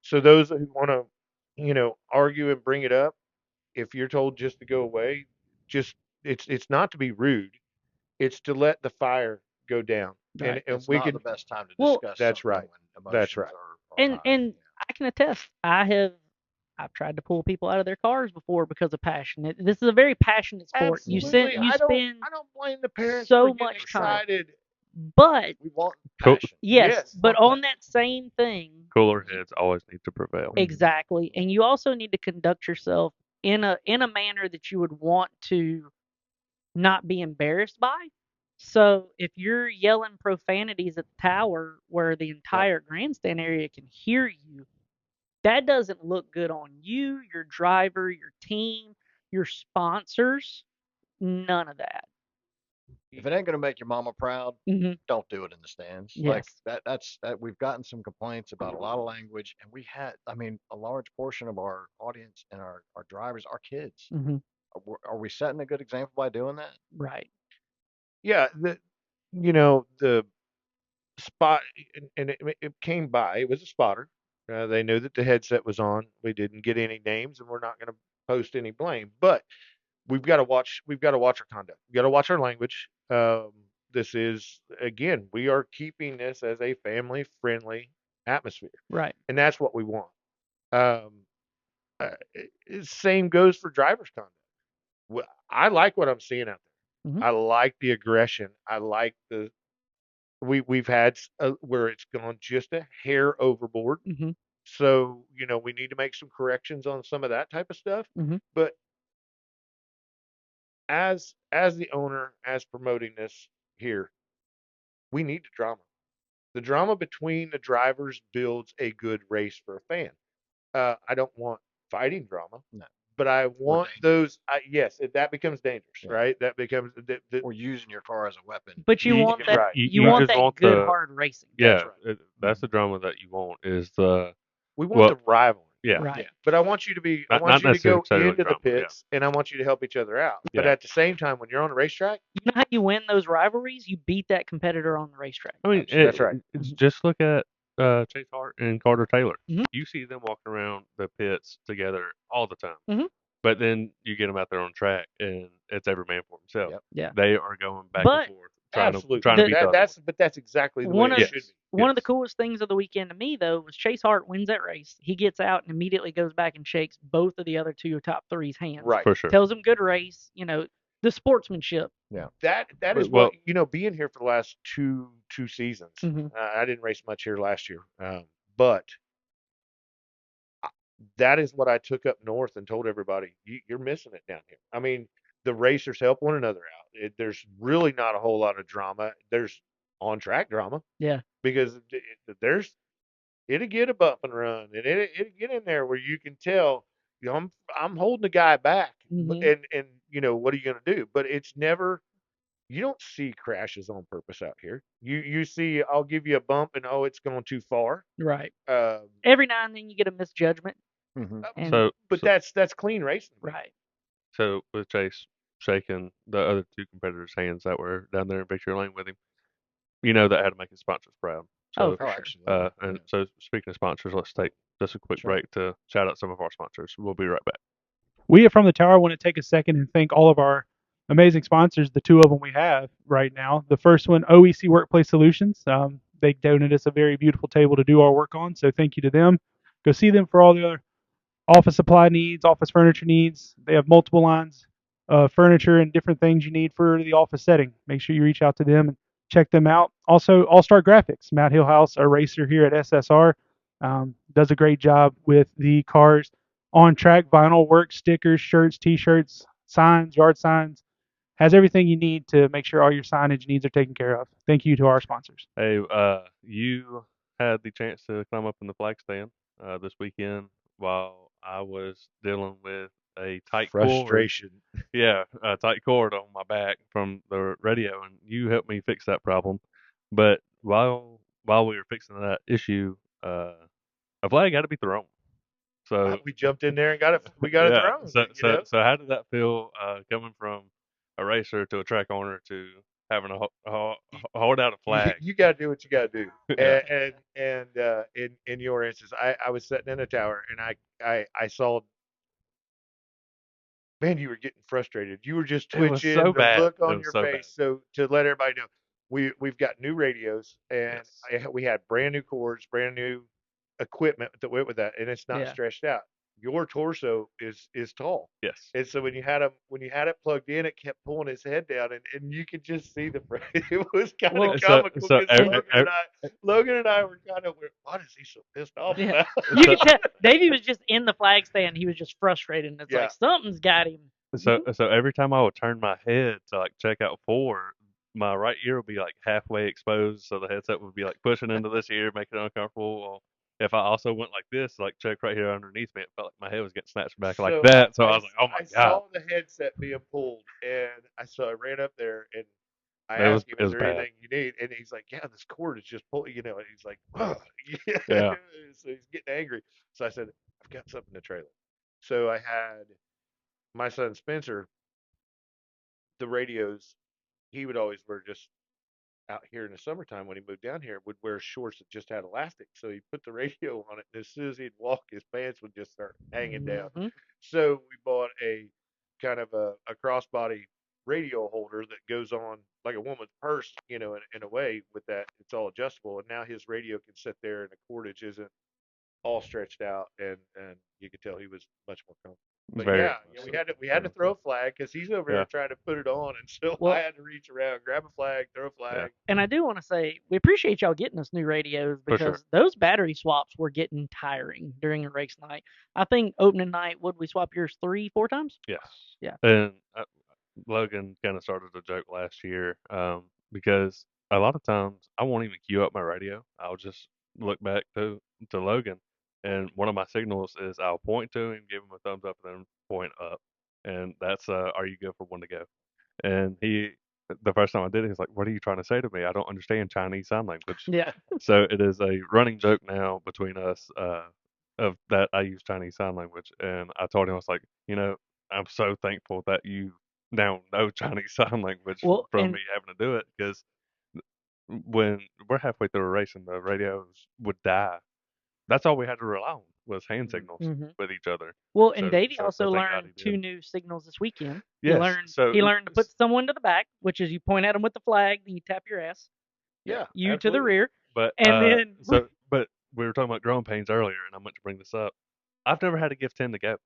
so those who want to argue and bring it up, if you're told just to go away, just it's not to be rude, it's to let the fire go down, and Right. and It's we not can. the best time to Well, discuss That's something right. when That's emotions right. are and high. and I can attest. I've tried to pull people out of their cars before because of passion. This is a very passionate sport. Absolutely. You I don't spend I don't blame the parents for so getting For much time, sure. excited. but We want Cool, passion. yes, Yes. but on that same thing, cooler heads always need to prevail. Mhm. exactly, and you also need to conduct yourself in a manner that you would want to not be embarrassed by. So if you're yelling profanities at the tower where the Yep. entire grandstand area can hear you, that doesn't look good on you, your driver, your team, your sponsors. None of that. If it ain't gonna make your mama proud, Hmm. don't do it in the stands. Like Yes. that's we've gotten some complaints about a lot of language, and I mean, a large portion of our audience and our drivers are kids. Hmm. Are we setting a good example by doing that? Right. Yeah, the spot, and it came by. It was a spotter. They knew that the headset was on. We didn't get any names, and we're not going to post any blame. But we've got to watch. We've got to watch our conduct. We got to watch our language. This is again, we are keeping this as a family friendly atmosphere, Right. and that's what we want. Um, Same goes for driver's conduct. I like what I'm seeing out there. Mhm. I like the aggression. I like the we've had where it's gone just a hair overboard. Mhm. So we need to make some corrections on some of that type of stuff. Mhm. But as the owner, as promoting this here, we need the drama. The drama between the drivers builds a good race for a fan. I don't want fighting drama, No. but I Or want dangerous. those. Yes, that becomes dangerous, Yeah. right? That becomes Or using your car as a weapon. But you want that right, you you right. want just that want good the hard racing. That's yeah. right. That's the drama that you want is the We want well the rivalry. yeah. Right. But I want you to be. I Not want you to necessarily go cellular into the drama. Yeah, pits, and I want you to help each other out. But yeah. at the same time, when you're on the racetrack, You know how you win those rivalries? You beat that competitor on the racetrack. I mean, that's right. it's Mhm. just look at Chase Hart and Carter Taylor. Mhm. You see them walking around the pits together all the time. Mhm. But then you get them out there on track, and it's every man for himself. Yep. Yeah. They are going back and But forth, Absolutely. trying to the beat the other one. That's exactly the way one it of the should Yes, be. one of the yes. coolest things of the weekend to me though was Chase Hart wins that race. He gets out and immediately goes back and shakes both of the other two top three's hands. Right. For sure. Tells him good race, the sportsmanship. Yeah. That is what Well, being here for the last two seasons. Mhm. I didn't race much here last year, but that is what I took up north and told everybody. You're missing it down here. I mean, the racers help one another out. There's really not a whole lot of drama. There's on track drama Yeah. because there's it'll get a bump and run, and it'll get in there where you can tell, I'm holding the guy back, Mhm. and what are you gonna do? But it's never. You don't see crashes on purpose out here. You see, I'll give you a bump, and it's gone too far. Right. Um, Every now and then you get a misjudgment Mm-hmm. and so but so that's clean racing to me. right. so with Chase shaking the other two competitors' hands that were down there in victory lane with him, that had to make his sponsors proud. Oh, So, for Oh, sure. absolutely. and Yeah. so speaking of sponsors, let's take just a quick Sure. break to shout out some of our sponsors. We'll be right back. We at From the Tower want to take a second and thank all of our amazing sponsors, the two of them we have right now. The first one, OEC Workplace Solutions. They donated us a very beautiful table to do our work on, so thank you to them. Go see them for all the other office supply needs, office furniture needs. They have multiple lines of furniture and different things you need for the office setting. Make sure you reach out to them and check them out. Also, All Star Graphics, Matt Hillhouse, our racer here at SSR, does a great job with the cars on track vinyl work, stickers, shirts, t-shirts, signs, yard signs. Has everything you need to make sure all your signage needs are taken care of. Thank you to our sponsors. Hey, you had the chance to climb up in the flag stand this weekend while I was dealing with a tight cord. Frustration. Yeah, a tight cord on my back from the radio, and you helped me fix that problem. But while we were fixing that issue, a flag got to be thrown. So We jumped in there and got it yeah, thrown. so how did that feel coming from a racer to a track owner to having to hold out a You, flag? you got to do what you got to do. Yeah, And in your instance, I was sitting in a tower and I saw, man, you were getting frustrated. You were just it was twitching, so the bad. look It on was your so bad. face. So to let everybody know, we've got new radios and Yes, we had brand new cords, brand new equipment that went with that, and it's not Yeah. stretched out. Your torso is tall. yes. And so when you had it plugged in, it kept pulling his head down, and you could just see the. It was kind of Well, comical So because Logan and I were kind of, what is he so pissed off yeah. about? You could tell Davey was just in the flag stand. He was just frustrated, and it's Yeah. like something's got him. so every time I would turn my head to like check out four, my right ear would be like halfway exposed, so the headset would be like pushing into this ear, making it uncomfortable. Well, if I also went like this, like check right here underneath me, it felt like my head was getting snatched back like So that. So I was like, oh my I god, saw the headset being pulled, and I ran up there and I it was asked him, it "Is was there bad. anything you need?" And he's like, "Yeah, this cord is just pulling." And he's like, "Ugh." Yeah. So he's getting angry. So I said, "I've got something in the trailer." So I had my son Spencer, the radios. He would always wear just out here in the summertime when he moved down here would wear shorts that just had elastic. So he put the radio on it, and as soon as he'd walk, his pants would just start hanging down. Hmm. So we bought a kind of a crossbody radio holder that goes on like a woman's purse, in a way with that it's all adjustable. And now his radio can sit there, and the cordage isn't all stretched out, and you could tell he was much more comfortable. But Very yeah, impressive. we had to Very throw a impressive. flag because he's over Yeah, there trying to put it on, and so I Well, had to reach around, grab a flag, throw a yeah, flag. and I do want to say we appreciate y'all getting us new radios for sure. because those battery swaps were getting tiring during a race night. I think opening night, would we swap yours 3, 4 times? Yes. Yeah. And Logan kind of started a joke last year because a lot of times I won't even queue up my radio. I'll just look back to Logan, and one of my signals is I'll point to him, give him a thumbs up, and then point up, and that's are you good for one to go? And the first time I did it, he's like, "What are you trying to say to me? I don't understand Chinese sign language." Yeah. So it is a running joke now between us of that I use Chinese sign language, and I told him I was like, I'm so thankful that you now know Chinese sign language Well, from and me having to do it because when we're halfway through a race and the radios would die, that's all we had to rely on was hand signals mhm. with each other. Well, and So Davey so also thank God learned he did. 2 new signals this weekend. He Yes. learned So he learned to put someone to the back, which is you point at them with the flag, then you tap your ass. Yeah, You to the absolutely. rear, but and then but we were talking about growing pains earlier, and I meant to bring this up. I've never had a gift 10 to go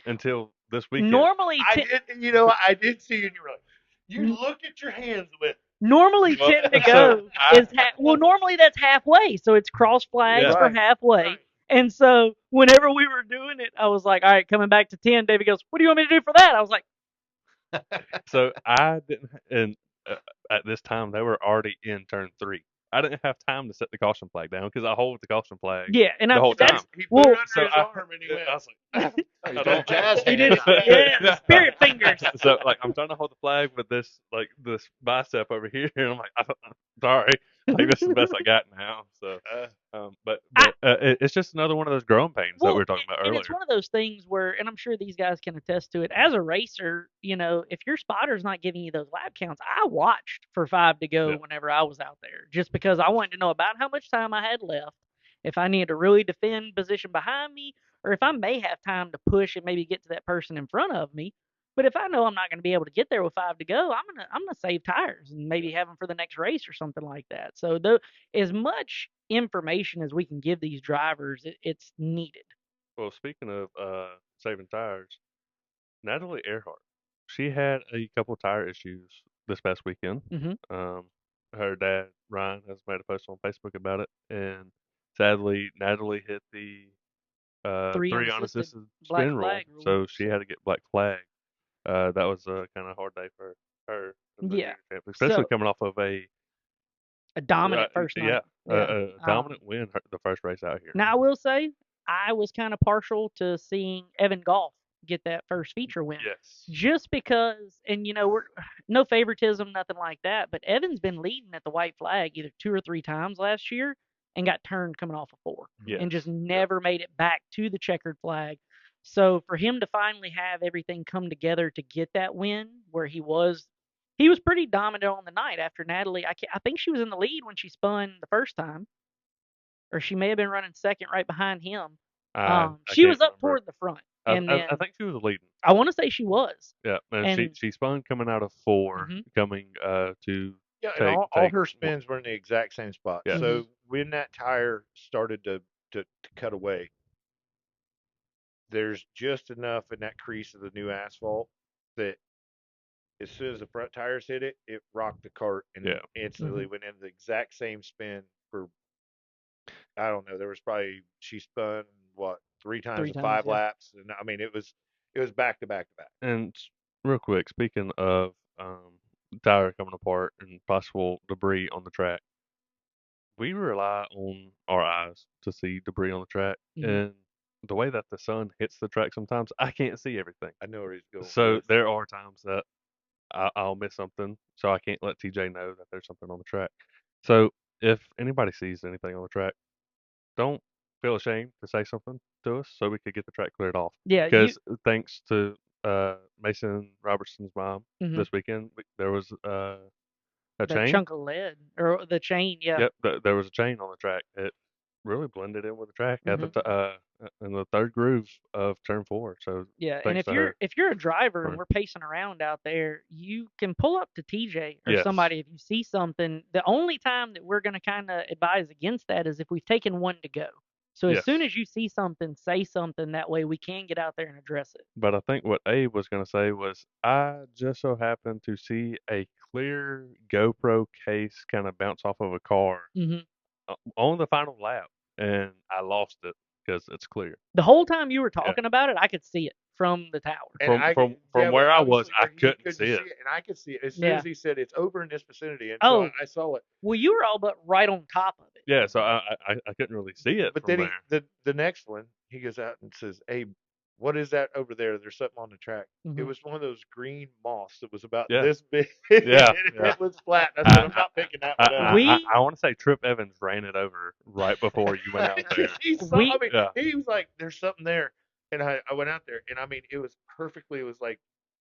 until this weekend. normally I t- did, I did see you, and you were like, you n- look at your hands with. normally Well, 10 to so go is well normally that's halfway, so it's cross flags yeah. for Right, halfway. right. And so whenever we were doing it, I was like, all right, coming back to 10. David goes, what do you want me to do for that? I was like, So I didn't, and at this time they were already in turn 3. I didn't have time to set the caution flag down because I hold the caution flag yeah, and the whole So time. that's he put it well, under So his arm, and he went. I was like, Oh, he's I doing don't. jazz he hands did out there. yeah, the spirit fingers. So like I'm trying to hold the flag with this bicep over here, and I'm like, sorry, like this is the best I got now. So, Uh, I, it's just another one of those growing pains that we Well, were talking about and it's earlier. one of those things where, and I'm sure these guys can attest to it. As a racer, if your spotter's not giving you those lap counts, I watched for 5 to go Yeah. whenever I was out there, just because I wanted to know about how much time I had left, if I needed to really defend position behind me, or if I may have time to push and maybe get to that person in front of me. But if I know I'm not going to be able to get there with 5 to go, I'm gonna save tires and maybe have them for the next race or something like that. So as much information as we can give these drivers, it's needed. Well, speaking of saving tires, Natalie Earhart, she had a couple tire issues this past weekend. Hmm. Um, her dad Ryan has made a post on Facebook about it, and sadly, Natalie hit the Three three unassisted unassisted black spin rule, flag rule. so she had to get black flag. That was a kind of hard day for her in the Yeah. junior champ, especially So coming off of a dominant first yeah, night. Yeah. a dominant win the first race out here. Now I will say I was kind of partial to seeing Evan Golf get that first feature win. Yes. Just because, and we're no favoritism, nothing like that, but Evan's been leading at the white flag either 2 or 3 times last year and got turned coming off a 4 and just Yes. never made it back to the checkered flag. So for him to finally have everything come together to get that win where he was pretty dominant on the night after Natalie. I think she was in the lead when she spun the first time, or she may have been running second right behind him. I She can't was up remember. toward the front, and then I think she was leading. I want to say she was. Yeah, and And she spun coming out of 4, mhm, coming to yeah, and all take her spins were in the exact same spot. yeah. mhm, So when that tire started to cut away, there's just enough in that crease of the new asphalt that as soon as the front tires hit it, it rocked the cart and Yeah. instantly mhm, went into the exact same spin for I don't know. There was probably she spun what 3 times three in times, five yeah. laps, and I mean it was back to back to back. And real quick, speaking of tire coming apart and possible debris on the track, we rely on our eyes to see debris on the track, Mhm. and the way that the sun hits the track, sometimes I can't see everything. I know where he's going with So this. there are times that I'll miss something, so I can't let TJ know that there's something on the track. So if anybody sees anything on the track, don't feel ashamed to say something to us so we could get the track cleared off. Yeah, Because thanks to Mason Robertson's mom mhm, this weekend, there was A that chain? chunk of lead or the chain. Yeah. Yep, there was a chain on the track. It really blended in with the track at the Hmm. in the third groove of turn 4. So Yeah, and thanks to her. if you're a driver and For, we're pacing around out there, you can pull up to TJ or yes, somebody if you see something. The only time that we're going to kind of advise against that is if we've taken one to go. So as yes. soon as you see something, say something. That way we can get out there and address it. But I think what Abe was going to say was, I just so happened to see a clear GoPro case kind of bounce off of a car Hmm. on the final lap, and I lost it because it's clear. The whole time you were Yeah. talking about it, I could see it from the tower. And I From yeah, but where I was, obviously I where he couldn't couldn't see see it. it, and I could see it as soon Yeah. as he said it's over in this vicinity, and so Oh, I saw it. well, you were all but right on top of it. Yeah, so I couldn't really see it But from then there. the next one, he goes out and says, "Hey, what is that over there? There's something on the track." It Hmm. was one of those green moths that was about Yeah, this big, yeah, and yeah. it was flat. And I said, I "I'm not picking that one up." We I want to say Trip Evans ran it over right before you went out there. He saw. I we mean, Yeah, he was like, "There's something there," and I went out there, and I mean, it was perfectly. It was like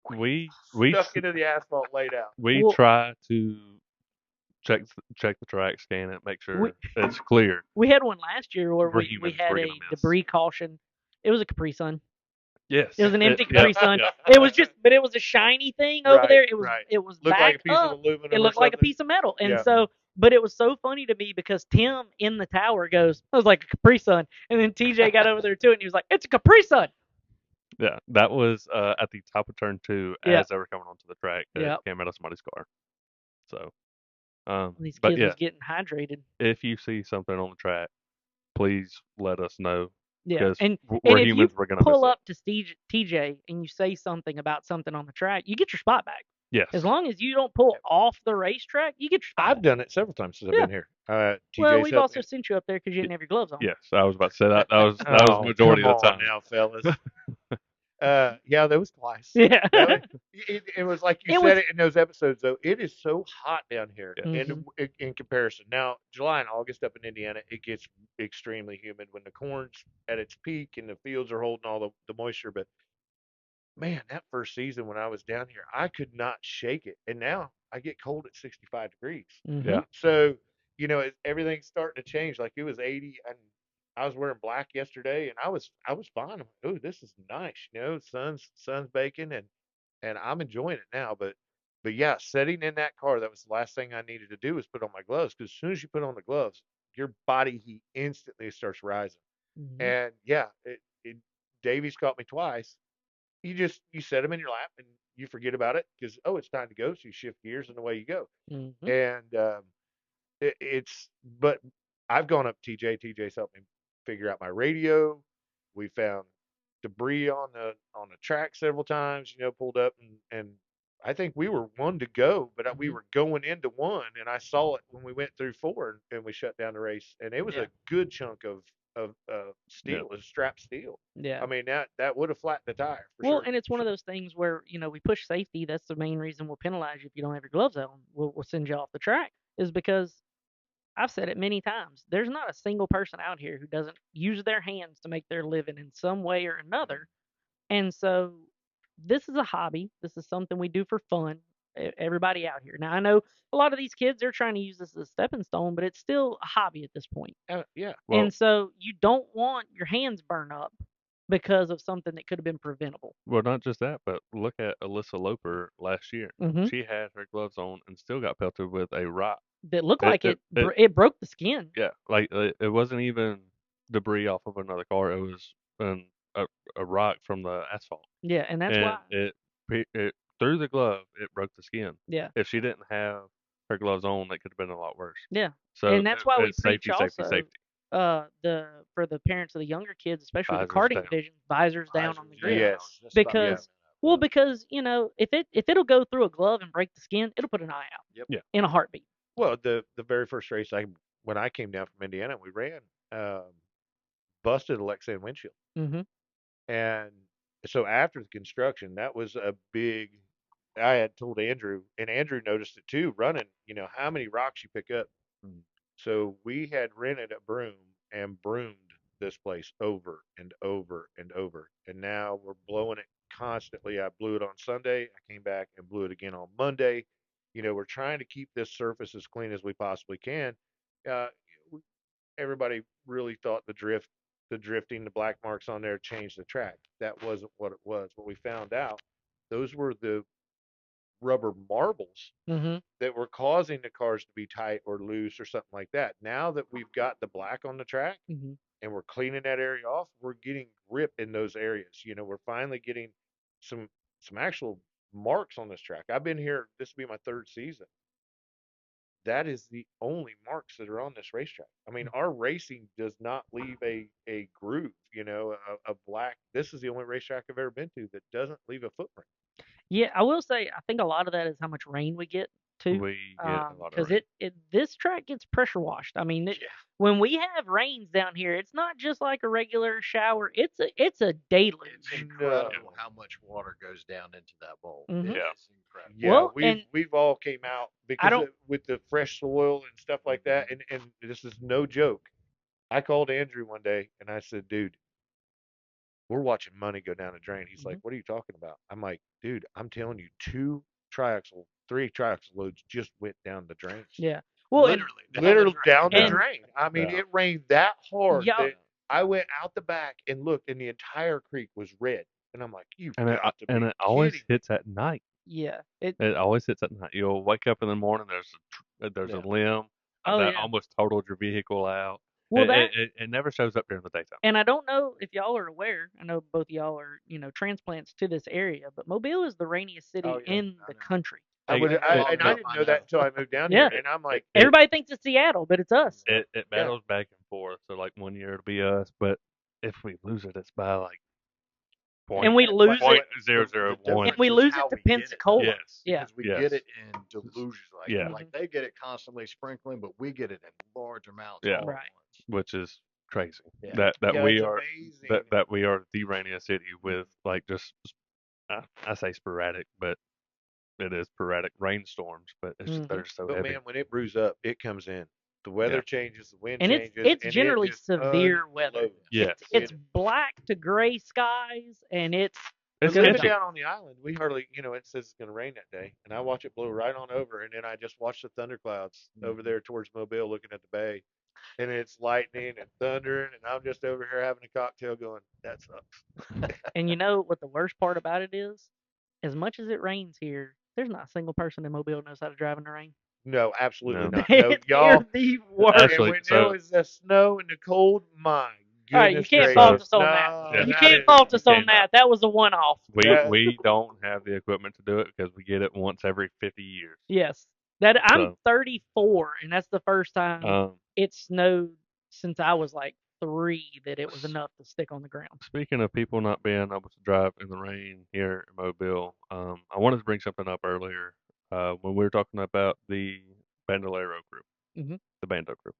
stuck into the asphalt, laid out. we well try to check check the track, scan it, make we sure it's clear. we had one last year where For we humans, had we're gonna a miss. debris caution. It was a Capri Sun. Yes. It was an It. empty Yep. Capri Sun. Yep. It was just, but it was a shiny thing over Right, there. right. It was Looked like a back piece of up. It aluminum or looked like a something. piece of metal. And Yeah. so, but it was so funny to me because Tim in the tower goes, "I was like a Capri Sun," and then TJ got over there too, and he was like, "It's a Capri Sun." Yeah. That was at the top of turn 2 Yeah, as they were coming onto the track. It yeah. came out of somebody's car. So, These but kids yeah, was getting hydrated. if you see something on the track, please let us know Yeah, because and we're if you humans. We're gonna miss pull it. up to TJ and you say something about something on the track, you get your spot back. Yes. As long as you don't pull off the racetrack, you get your spot I've back. done it several times since I've Yeah. been here. Well, TJ's we've helped also me. sent you up there because you didn't have your gloves on. Yes. I was about to say that. That was the Oh, majority come of the on time. now, fellas. Yeah, that was twice. Yeah. Yeah, it was like you It said was. it in those episodes, though. It is so hot down here, Yeah. in Hmm. in comparison. Now, July and August up in Indiana, it gets extremely humid when the corn's at its peak and the fields are holding all the moisture. But man, that first season when I was down here, I could not shake it, and now I get cold at 65 degrees. Hmm. Yeah. So, everything's starting to change. Like it was 80 and I was wearing black yesterday and I was fine. I'm like, oh, this is nice. Sun's baking and I'm enjoying it now. But yeah, sitting in that car, that was the last thing I needed to do was put on my gloves because as soon as you put on the gloves, your body heat instantly starts rising. Hmm. And yeah, Davies caught me twice. You set them in your lap and you forget about it because it's time to go. So you shift gears and away you go. Hmm. And but I've gone up TJ. TJ's helped me figure out my radio. We found debris on the track several times. Pulled up and I think we were one to go, but we Hmm. were going into one, and I saw it when we went through four, and we shut down the race, and it was Yeah. a good chunk of Yeah. steel, it was strap steel. Yeah. I mean that would have flattened the tire for Well, sure. and it's one of those things where we push safety. That's the main reason we'll penalize you if you don't have your gloves on. We'll send you off the track is because I've said it many times. There's not a single person out here who doesn't use their hands to make their living in some way or another. And so this is a hobby. This is something we do for fun. Everybody out here. Now I know a lot of these kids they're trying to use this as a stepping stone, but it's still a hobby at this point. Yeah. Well, And so you don't want your hands burn up because of something that could have been preventable. well, not just that, but look at Alyssa Loper last year. Hmm. She had her gloves on and still got pelted with a rock. That looked It like it, it it broke the skin. yeah, like it wasn't even debris off of another car. It was a a rock from the asphalt, Yeah, and that's and why. it through the glove it broke the skin. Yeah, If she didn't have her gloves on, that could have been a lot worse. yeah, So and that's why we it's preach safety, safety, also safety. the for the parents of the younger kids, especially the Visors karting down. division, visors down on the Visors grid down. Yes. Just stop Yeah. climbing because well up. because if it'll go through a glove and break the skin, it'll put an eye out Yep. Yeah. in a heartbeat. Well, the very first race when I came down from Indiana, we ran, busted a Lexan windshield, Hmm. and so after the construction, that was a big. I had told Andrew, and Andrew noticed it too, running. How many rocks you pick up. Mm. So we had rented a broom and broomed this place over and over and over, and now we're blowing it constantly. I blew it on Sunday. I came back and blew it again on Monday. We're trying to keep this surface as clean as we possibly can. Uh, Everybody really thought the drifting, the black marks on there changed the track. That wasn't what it was. What we found out, those were the rubber marbles Mhm. that were causing the cars to be tight or loose or something like that. Now that we've got the black on the track Mhm. and we're cleaning that area off, we're getting grip in those areas. We're finally getting some some actual marks on this track. I've been here, this will be my third season. That is the only marks that are on this racetrack. I mean, our racing does not leave a groove, a black. This is the only racetrack I've ever been to that doesn't leave a footprint. Yeah, I will say I think a lot of that is how much rain we get too. We get a lot of Because rain. it this track gets pressure washed. I mean, Yeah. when we have rains down here, it's not just like a regular shower. It's a deluge. It's No. incredible how much water goes down into that bowl. Mhm. It Yeah. is incredible. Yeah, Well, and we've all came out I because don't. with the fresh soil and stuff like that, and this is no joke. I called Andrew one day and I said, dude, we're watching money go down the drain. He's like, Mhm. what are you talking about? I'm like, dude, I'm telling you, three triaxle loads just went down the drains. Yeah. Well, and Literally down the and drain. I mean, Yeah. it rained that hard y'all that I went out the back and looked, and the entire creek was red. And I'm like, you've And got to and be it always kidding me. hits at night. yeah. It always hits at night. You'll wake up in the morning. There's a Yeah. limb Oh that yeah. almost totaled your vehicle out. Well, that It never shows up during the daytime. and I don't know if y'all are aware. I know both of y'all are transplants to this area, but Mobile is the rainiest Oh city yeah, in I the know. country. Hey, And I didn't know that until I moved down Yeah. here. And I'm like, Everybody thinks it's Seattle, but it's us. it yeah, battles back and forth. So like one year it'll be us, but if we lose it, it's by like And point we lose point it. zero The zero the one. And difference we is lose how it to we get it though, Pensacola. Yes, Yeah. because we yes, get it in delusions. yeah, Like they get it constantly sprinkling, but we get it in large amounts yeah, all at Right. once. which is crazy. Yeah. That yeah, we it's are amazing. that we are the rainiest city with like just I say sporadic, but it is sporadic rainstorms. But it's just Mhm. they're so But heavy. man, when it brews up, it comes in. The Yeah. weather changes, the wind And it's changes, it's and it generally just severe weather. unloads. Yes. It's It black to gray skies, and it's But It's good living sketchy. time. down on the island, we hardly, it says it's going to rain that day, and I watch it blow right on over, and then I just watch the thunderclouds over there towards Mobile, looking at the bay, and it's lightning and thundering, and I'm just over here having a cocktail, going, "That sucks." And you know what the worst part about it is? As much as it rains here, there's not a single person in Mobile knows how to drive in the rain. No, absolutely No. not. No, They're y'all. the And worst. Actually, when there so was the snow and the cold, my All right, you goodness can't fault so gracious, us on that. no, yeah, You that can't is fault us on cannot. that. That was a one-off. that. We don't have the equipment to do it because we get it once every 50 years. Yes. That I'm So 34, and that's the first time um, it snowed since I was like 3 that it was s- enough to stick on the ground. speaking of people not being able to drive in the rain here in Mobile, I wanted to bring something up earlier when we were talking about the Bandolero group, Mhm. the Bando group,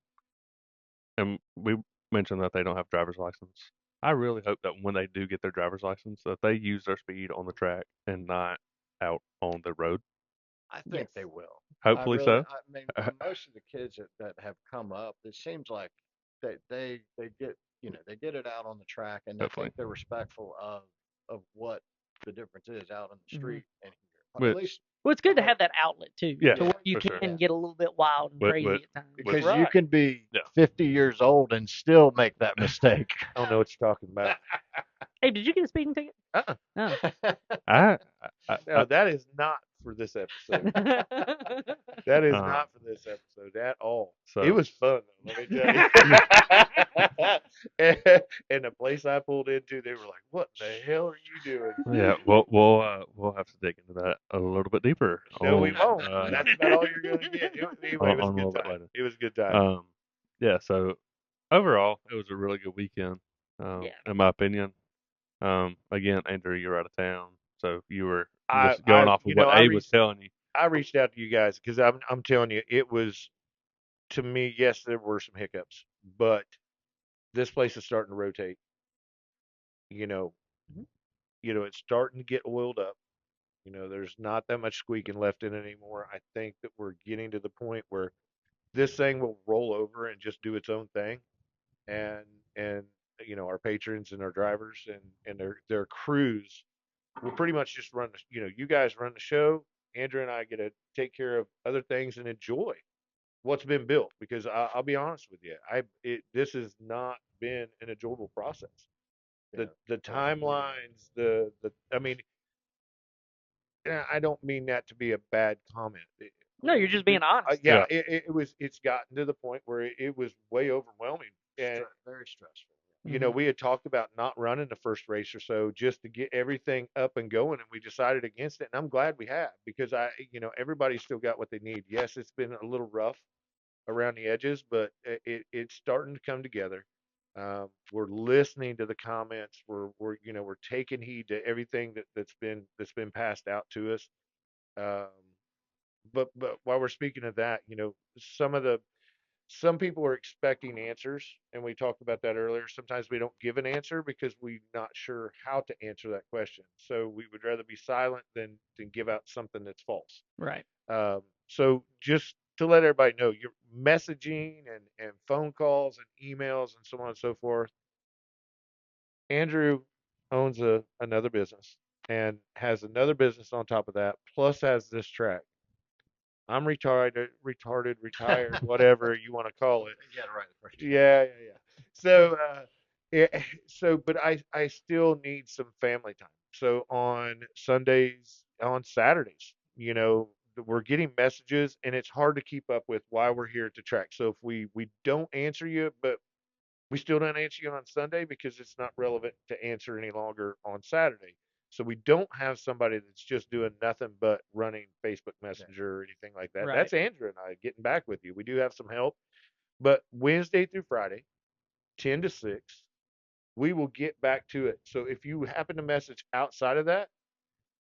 and we mentioned that they don't have driver's license. I really hope that when they do get their driver's license, that they use their speed on the track and not out on the road. I Yes. think they will. Hopefully so. I mean, Uh, most of the kids that have come up, it seems like they get they get it out on the track, and I Hopefully, think they're respectful of what the difference is out on the Mhm. street and here. At which least Well, it's I good to hope. have that outlet too, yeah, to Yeah, where you for sure. can yeah. get a little bit wild and With crazy at times. Because you Right. can be yeah, 50 years old and still make that mistake. I don't know what you're talking about. Hey, did you get a speeding ticket? Uh-uh. No. I, No, that is not for this episode. That is um, not for this episode at all. It so was fun though, let me tell you. And the place I pulled into, they were like, "What the hell are you doing?" yeah, we'll have to dig into that a little bit deeper No, we won't. uh, That's about all you're gonna get. Anyway, it was a on a good little bit time. later. It was a good time. Yeah. So overall, it was a really good weekend. Yeah. In my opinion. Again, Andrew, you're out of town, so you were I, just going I, off of you know, what Abe was telling you. I reached out to you guys because I'm telling you, it was to me. Yes, there were some hiccups, but this place is starting to rotate. You know, Mhm. it's starting to get oiled up. There's not that much squeaking left in it anymore. I think that we're getting to the point where this thing will roll over and just do its own thing, and and our patrons and our drivers and their crews will pretty much just run. You guys run the show, Andrew and I get to take care of other things and enjoy what's been built. Because I'll be honest with you, this has not been an enjoyable process. Yeah. The timelines, the I mean, I don't mean that to be a bad comment. No, you're just being honest. Yeah, Yeah. it's gotten to the point where it was way overwhelming. And Very stressful. we had talked about not running the first race or so just to get everything up and going, and we decided against it. And I'm glad we have, because everybody's still got what they need. Yes, it's been a little rough around the edges, but it's starting to come together. We're listening to the comments. We're taking heed to everything that's been passed out to us. Um, but while we're speaking of that, some people are expecting answers, and we talked about that earlier. Sometimes we don't give an answer because we're not sure how to answer that question. So we would rather be silent than give out something that's false. Right. So just to let everybody know, your messaging and phone calls and emails and so on and so forth. Andrew owns another business and has another business on top of that, plus has this track. I'm retired, whatever you want to call it. Yeah, right. The first. Yeah, yeah, yeah. So, but I still need some family time. So on Sundays, on Saturdays, we're getting messages, and it's hard to keep up with why we're here at the track. So if we don't answer you, but we still don't answer you on Sunday because it's not relevant to answer any longer on Saturday. So we don't have somebody that's just doing nothing but running Facebook Messenger or anything like that. Right. That's Andrew and I getting back with you. We do have some help, but Wednesday through Friday, 10 to 6, we will get back to it. So if you happen to message outside of that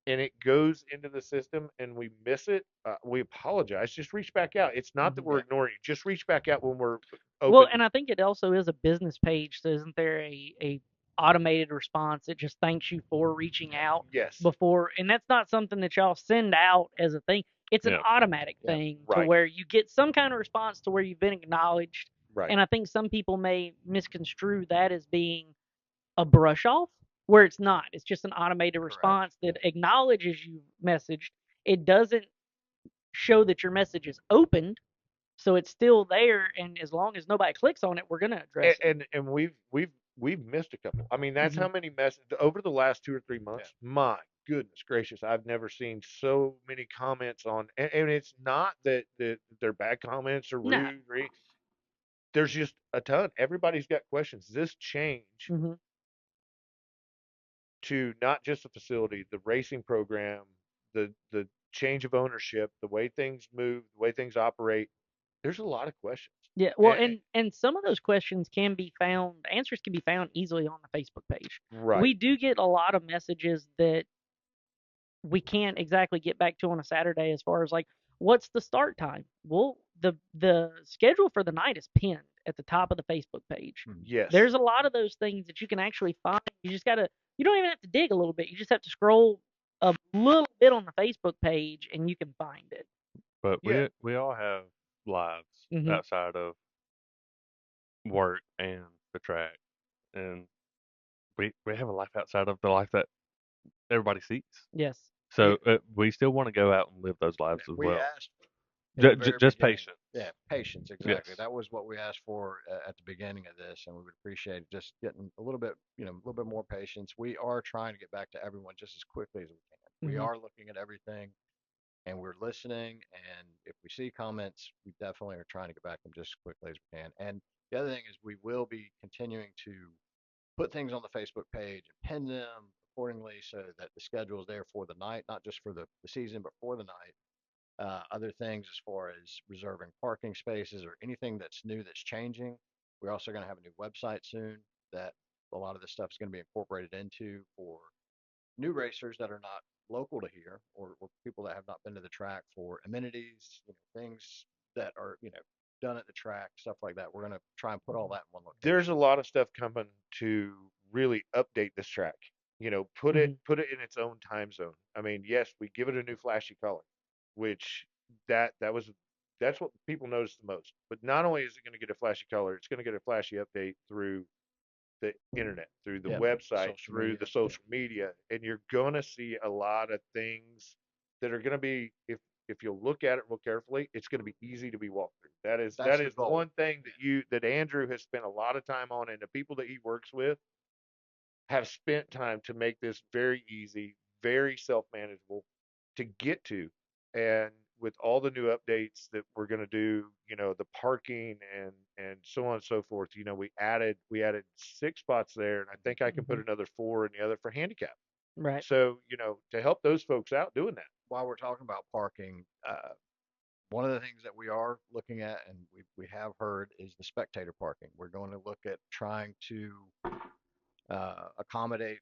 and it goes into the system and we miss it, we apologize. Just reach back out. It's not that we're ignoring you. Just reach back out when we're Well, open. and I think it also is a business page, so isn't there a automated response that just thanks you for reaching out Yes. before? And that's not something that y'all send out as a thing. It's an Yeah. automatic Yeah. thing to Right. where you get some kind of response to where you've been acknowledged. Right. And I think some people may misconstrue that as being a brush off, where it's not. It's just an automated response that acknowledges you messaged. It doesn't show that your message is opened, so it's still there, and as long as nobody clicks on it, we're gonna address it. And we've missed a couple. I mean, that's how Mhm. many messages over the last 2 or 3 months. Yeah. My goodness gracious, I've never seen so many comments on. And it's not that they're bad comments or No. rude. There's just a ton. Everybody's got questions. This change Mhm. to not just the facility, the racing program, the change of ownership, the way things move, the way things operate. There's a lot of questions. Yeah. Well, And, and some of those questions can be found. Answers can be found easily on the Facebook page. right. We do get a lot of messages that we can't exactly get back to on a Saturday, as far as like what's the start time. Well, the schedule for the night is pinned at the top of the Facebook page. Yes. There's a lot of those things that you can actually find. You just gotta. You don't even have to dig a little bit. You just have to scroll a little bit on the Facebook page, and you can find it. But Yeah. we all have lives Mhm. outside of work and the track, and we have a life outside of the life that everybody sees. Yes. So we still want to go out and live those lives as We well. asked in the very Just beginning. patience. Yeah, patience, exactly. Yes. That was what we asked for at the beginning of this, and we would appreciate just getting a little bit, a little bit more patience. We are trying to get back to everyone just as quickly as we can. We Mhm. are looking at everything, and we're listening. And if we see comments, we definitely are trying to get back to them just as quickly as we can. And the other thing is, we will be continuing to put things on the Facebook page and pin them accordingly so that the schedule is there for the night, not just for the season, but for the night. Other things as far as reserving parking spaces or anything that's new that's changing. We're also going to have a new website soon that a lot of this stuff is going to be incorporated into for new racers that are not local to here, or people that have not been to the track, for amenities, things that are, done at the track, stuff like that. We're going to try and put all that in one There's location. a lot of stuff coming to really update this track. Put it Mhm. put it in its own time zone. I mean, yes, we give it a new flashy color, which that's what people notice the most. But not only is it going to get a flashy color, it's going to get a flashy update through the internet, through the Yep. website, Social through media. the social media, and you're going to see a lot of things that are going to be, if you'll look at it real carefully, it's going to be easy to be walked through. That's That the is goal. one thing that Andrew has spent a lot of time on, and the people that he works with have spent time to make this very easy, very self-manageable to get to. And with all the new updates that we're going to do, the parking and so on and so forth, we added 6 spots there, and I think I can put Mhm. another 4 in the other for handicap. Right. So, to help those folks out doing that. While we're talking about parking, one of the things that we are looking at, and we have heard, is the spectator parking. We're going to look at trying to accommodate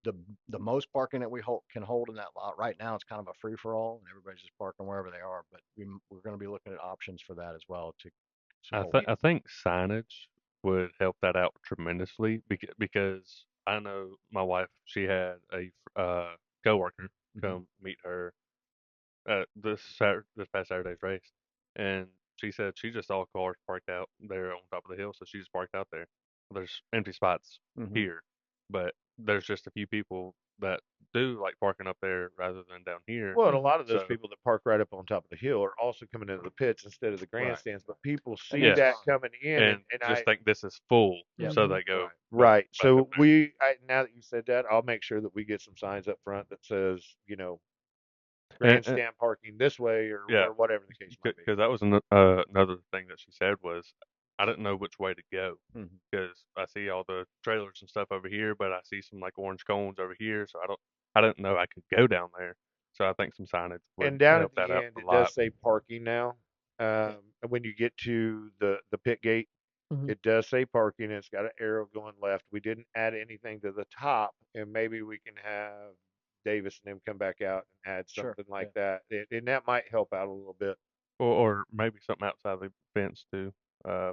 the the most parking that we can hold in that lot. Right now, it's kind of a free for all, and everybody's just parking wherever they are. But we're going to be looking at options for that as well to support. I think signage would help that out tremendously because I know my wife, she had a coworker come meet her this past Saturday's race, and she said she just saw cars parked out there on top of the hill, so she just parked out there. There's empty spots Mm-hmm. here, but there's just a few people that do like parking up there rather than down here. Well, and a Mhm. lot of those So people that park right up on top of the hill are also coming into the pits instead of the Right. grandstands. But people That see gets yes, that fun. coming in, and, and and just I think this is full, Yep. so Mhm. they go Right. right. back up So there. now that you said that, I'll make sure that we get some signs up front that says, And grandstand parking this way yeah, or whatever the case might be. because that was another thing that she said was I didn't know which way to go Mm-hmm. because I see all the trailers and stuff over here, but I see some like orange cones over here, so I didn't know I could go down there. So I think some signage would And down at help that the out end, a it lot. does say parking now. Yeah. And when you get to the pit gate, Mhm. it does say parking, and it's got an arrow going left. We didn't add anything to the top, and maybe we can have Davis and them come back out and add Sure. something Yeah. like that, and that might help out a little bit. Or maybe something outside the fence too,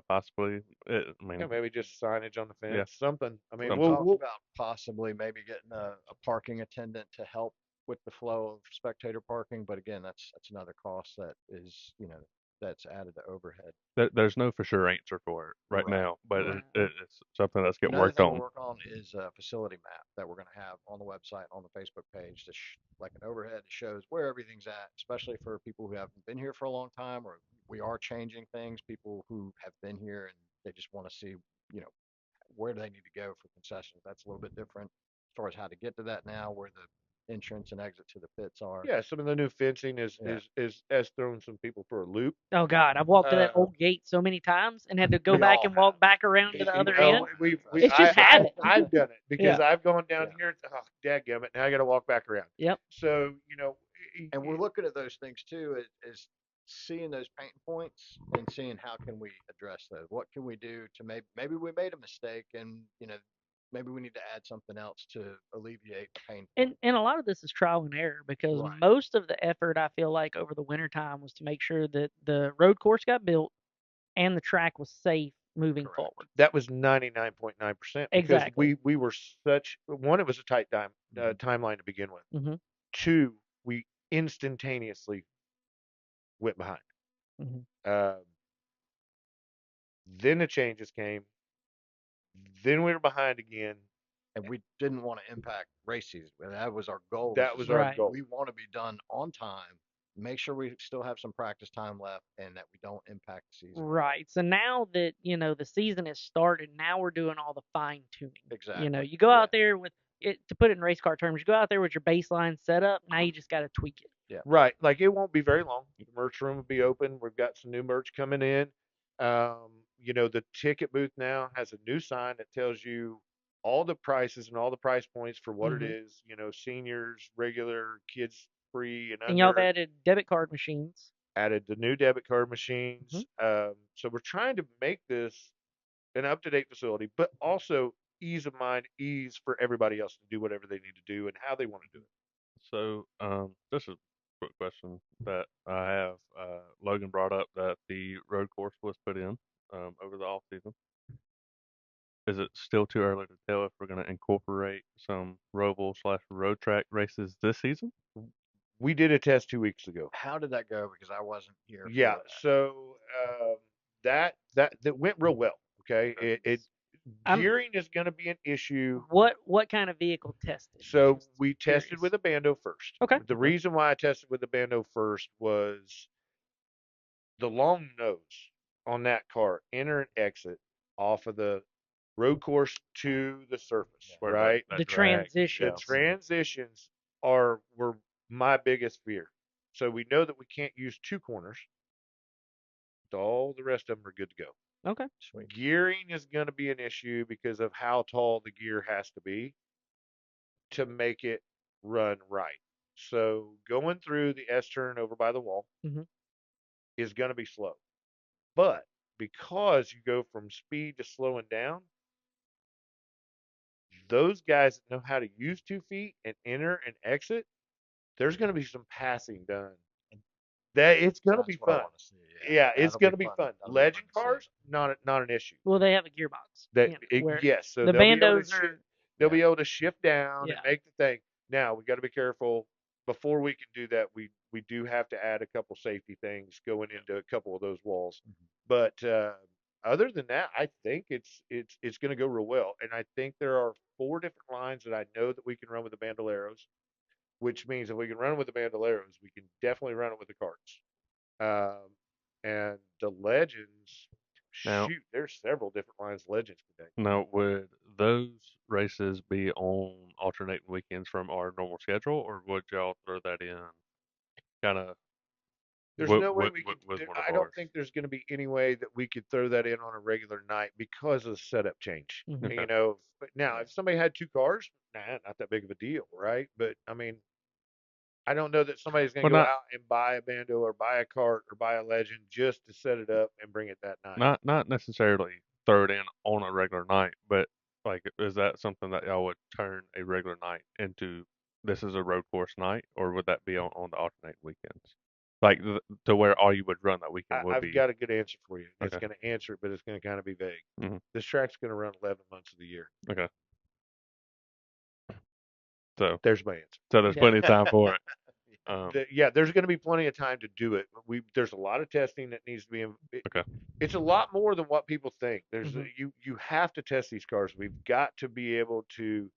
possibly. I Yeah, mean, maybe just signage on the yeah, fence, something. I mean, We've something. talked about possibly maybe getting a parking attendant to help with the flow of spectator parking, but again, that's another cost that is, that's added to overhead. There's no for sure answer for it right Right. now, but Right. it's something that's getting Another worked thing we're on. working on is a facility map that we're going to have on the website, on the Facebook page, like an overhead that shows where everything's at, especially for people who haven't been here for a long time, or we are changing things, people who have been here and they just want to see, you know, where do they need to go for concessions. That's a little bit different as far as how to get to that now, where the entrance and exit to the pits are. yeah, some of the new fencing is Yeah. has thrown some people for a loop. Oh God, I've walked to that Uh, old gate so many times and had to go We back all and walk have. back around to We, the we other all well, end. have. It's just I habit. I've done it because Yeah. I've gone down Yeah. here. Oh, dadgummit, now I got to walk back around. Yep. So And we're looking at those things too, is seeing those pain points and seeing how can we address those. What can we do to maybe we made a mistake and maybe we need to add something else to alleviate the pain point. And a lot of this is trial and error because Right. most of the effort I feel like over the winter time was to make sure that the road course got built and the track was safe moving Correct. forward. that was 99.9% because Exactly. we were such one. It was a tight Mm-hmm. timeline to begin with. Mhm. Two, we instantaneously went behind. Mhm. Uh, then the changes came. Then we were behind again. And we didn't want to impact race season. And that was our goal. That Is was our Right. goal. we want to be done on time. Make sure we still have some practice time left, and that we don't impact the season. Right. So now that, the season has started, now we're doing all the fine tuning. Exactly. You go Yeah. out there with it, to put it in race car terms, you go out there with your baseline set up. Now you just got to tweak it. Yeah. Right. Like it won't be very long. The merch room will be open. We've got some new merch coming in. The ticket booth now has a new sign that tells you all the prices and all the price points for what it Mhm. is. Seniors, regular, kids free and And y'all have under. added debit card machines. Added the new debit card Mhm. machines. So we're trying to make this an up-to-date facility, but also ease of mind, ease for everybody else to do whatever they need to do and how they want to do it. So just a quick question that I have. Logan brought up that the road course was put in over the off season. Is it still too early to tell if we're going to incorporate some roval/road track races this season? We did a test 2 weeks ago. How did that go? Because I wasn't here Yeah, for that. so that went real well. Okay, Very it nice. I'm Gearing is going to be an issue. what kind of vehicle tested? So Just we tested curious. with a Bando first. Okay. The reason why I tested with the Bando first was the long nose on that car, enter and exit off of the road course to the surface, Where right? that The drag. The Yeah. transitions. transitions were my biggest fear. So we know that we can't use two corners. So all the rest of them are good to go. Okay. Sweet. Gearing is going to be an issue because of how tall the gear has to be to make it run right. So going through the S turn over by the wall hmm is going to be slow. But because you go from speed to slowing down, those guys that know how to use 2 feet and enter and exit, there's going to be some passing done. That it's going to That's be what I fun. want to see. Yeah, Yeah, it's that'll be going to be fun. fun. That'll be fun Legend to see. cars, not an issue. Well, they have a gearbox. That Where yes, so the they'll be able to bandos are. they'll Yeah. be able to shift down and Yeah. make the thing. Now we got to be careful. Before we can do that, we do have to add a couple safety things going into a couple of those walls. Mhm. But other than that, I think it's going to go real well. And I think there are 4 different lines that I know that we can run with the Bandoleros, which means if we can run with the Bandoleros, we can definitely run it with the carts. Um, and the legends, Now, shoot, there's several different lines of legends today. now, would those races be on alternating weekends from our normal schedule, or would y'all throw that in kind of There's no way we could. with one of I don't ours? think there's going to be any way that we could throw that in on a regular night because of the setup change. hmm Okay. But now Yeah. if somebody had 2 cars, nah, not that big of a deal, right? But I mean, I don't know that somebody's going Well, to go not out and buy a Bando or buy a cart or buy a Legend just to set it up and bring it that night. not necessarily throw it in on a regular night, but like, is that something that y'all would turn a regular night into? This is a road course night, or would that be on the alternate weekends? Like to where all you would run that weekend would I've be got a good answer for you. It's okay. going to answer it, but it's going to kind of be vague. hmm This track's going to run 11 months of the year. Okay. So There's my answer. there's Yeah. plenty of time for it. Yeah, there's going to be plenty of time to do it. There's a lot of testing that needs to be. Okay. It's a lot more than what people think. hmm You have to test these cars. We've got to be able to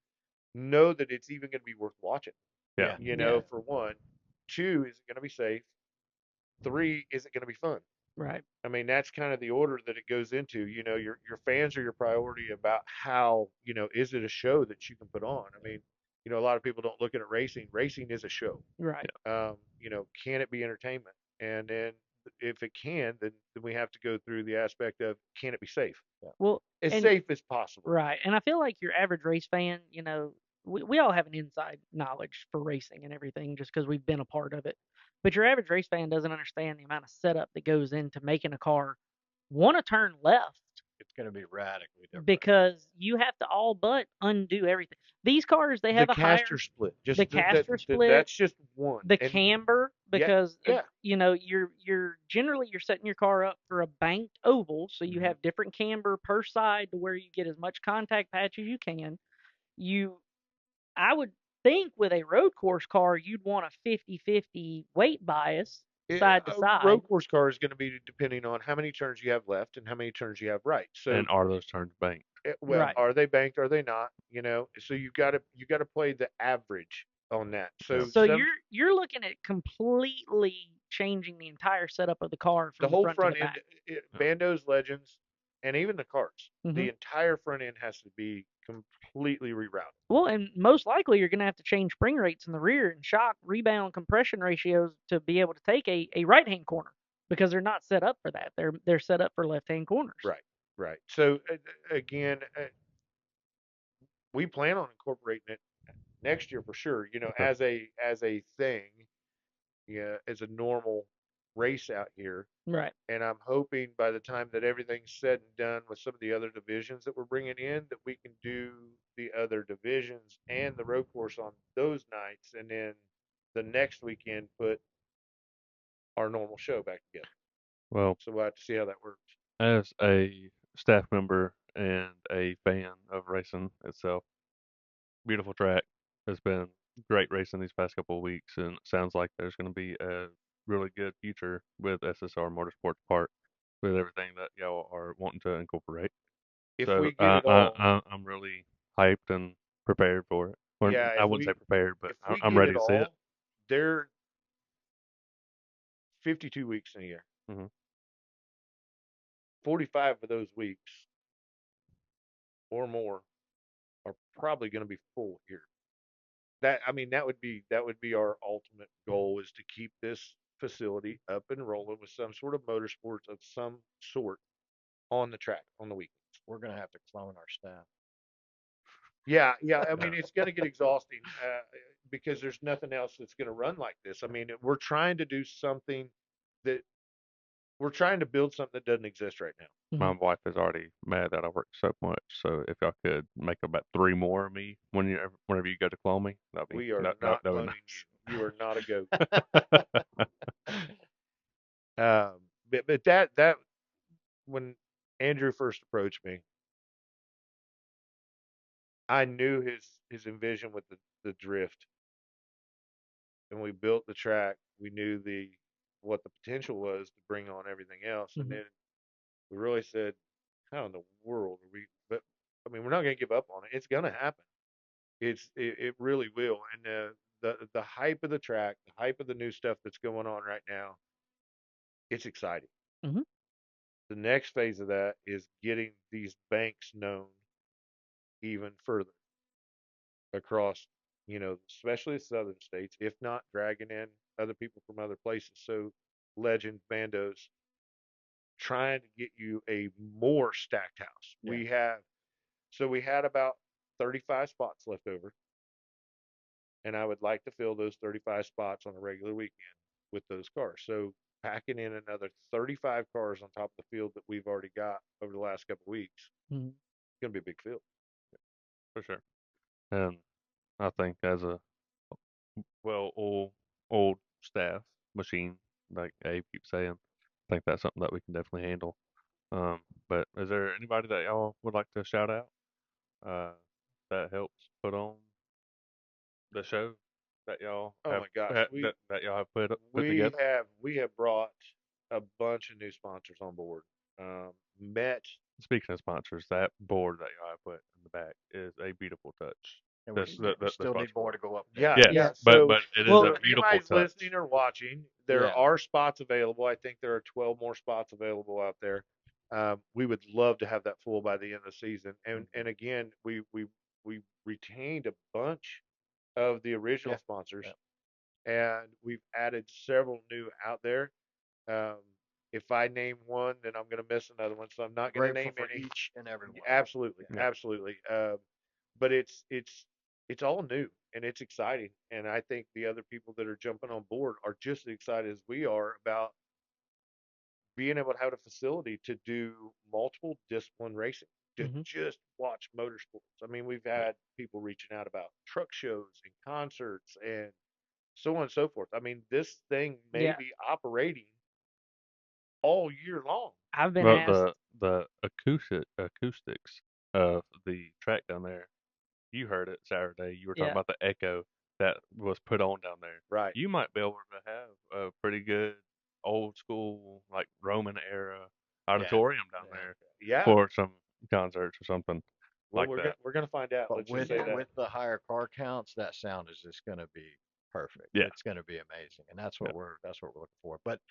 know that it's even going to be worth watching. Yeah. Yeah. Yeah. For one, two, is it going to be safe? Three, is it going to be fun? Right. I mean, that's kind of the order that it goes into. Your fans are your priority about how, is it a show that you can put on? I mean, a lot of people don't look at it racing. Racing is a show. Right. Can it be entertainment? And then if it can, then we have to go through the aspect of, can it be safe? Yeah. Well, As and safe as possible. right. And I feel like your average race fan, we all have an inside knowledge for racing and everything just because we've been a part of it. But your average race fan doesn't understand the amount of setup that goes into making a car want to turn left It's going to be radically different. because you have to all but undo everything. These cars, they The have a higher caster split, just the caster split, that's just one. the And camber yeah, because yeah, you're generally you're setting your car up for a banked oval, so you Mhm. have different camber per side to where you get as much contact patch as you can. You I would think with a road course car you'd want a 50-50 weight bias side to A side. road course car is going to be depending on how many turns you have left and how many turns you have right. So, And are those turns banked? well, Right. are they banked? Are they not? So you got to play the average on that. Yeah. So So some you're looking at completely changing the entire setup of the car the from the whole front to the front end, back. Yeah. Bandos, Legends, and even the carts, hmm the entire front end has to be completely rerouted. Well, and most likely you're going to have to change spring rates in the rear and shock, rebound, compression ratios to be able to take a right hand corner because they're not set up for that. They're set up for left hand corners. Right, right. So again, we plan on incorporating it next year for sure. Okay. As a thing, yeah, as a normal race out here. Right. And I'm hoping by the time that everything's said and done with some of the other divisions that we're bringing in, that we can do the other divisions and the road course on those nights, and then the next weekend put our normal show back together. Well, So we'll have to see how that works. as a staff member and a fan of racing itself, beautiful track. It's been great racing these past couple of weeks, and it sounds like there's going to be a really good future with SSR Motorsports Park with everything that y'all are wanting to incorporate. if So we get it all, I'm really hyped and prepared for it. Or yeah, I wouldn't say prepared, but if we I'm get ready it to see it. all, they're 52 weeks in a year. Hmm. 45 of those weeks or more are probably going to be full here. That I mean that would be our ultimate goal is to keep this facility up and rolling with some sort of motorsports of some sort on the track on the weekend. We're gonna have to clone our staff. Yeah, yeah. I Yeah, mean, it's going to get exhausting because there's nothing else that's going to run like this. I mean, we're trying to do something that we're trying to build something that doesn't exist right now. my Hmm. wife is already mad that I work so much. So if y'all could make about three more of me whenever you go to clone me, that'd be We are not that'd be cloning you. You are not a goat. nice. But that when Andrew first approached me, I knew his envision with the drift, and we built the track. We knew the what the potential was to bring on everything else, and Hmm. then we really said, "How in the world are we?" But I mean, we're not going to give up on it. It's going to happen. It really will. And the hype of the track, the hype of the new stuff that's going on right now, it's exciting. Hmm. The next phase of that is getting these banks known even further across, especially the southern states, if not dragging in other people from other places. So legend bandos trying to get you a more stacked house. Yeah. We had about 35 spots left over, and I would like to fill those 35 spots on a regular weekend with those cars. So packing in another 35 cars on top of the field that we've already got over the last couple of weeks, Hmm. it's gonna be a big field. For sure. And I think as a well old staff machine, like Abe keeps saying, I think that's something that we can definitely handle. But is there anybody that y'all would like to shout out uh, that helps put on the show that y'all Oh have my gosh, that y'all have put we together? have we have brought a bunch of new sponsors on board. Met Speaking of sponsors, that board that y'all have put in the back is a beautiful touch. And The we the still need sponsor more board. to go up there. Yeah, Yes, yeah. Yeah. So but it is so a Well, if beautiful anybody's listening touch. or watching, there Yeah. are spots available. I think there are 12 more spots available out there. We would love to have that full by the end of the season. And Hmm. again, we retained a bunch of the original Yeah. sponsors, Yeah. and we've added several new out there. Um, if I name one, then I'm going to miss another one, so I'm not going to Grateful name for any. each and every one. Absolutely, Yeah. Yeah, absolutely. But it's all new and it's exciting. And I think the other people that are jumping on board are just as excited as we are about being able to have a facility to do multiple discipline racing, to hmm, just watch motorsports. I mean, we've yeah, had people reaching out about truck shows and concerts and so on and so forth. I mean, this thing may yeah, be operating all year long. I've been well, asked. the acoustics of the track down there. You heard it Saturday. You were talking Yeah. about the echo that was put on down there. Right. You might be able to have a pretty good old school, like Roman era Yeah. auditorium down Yeah. there Yeah. for some concerts or something Well, like that. we're gonna find out. But Let's just say Yeah. that. with the higher car counts, that sound is just going to be perfect. Yeah, It's going to be amazing, and yeah, that's what we're looking for. But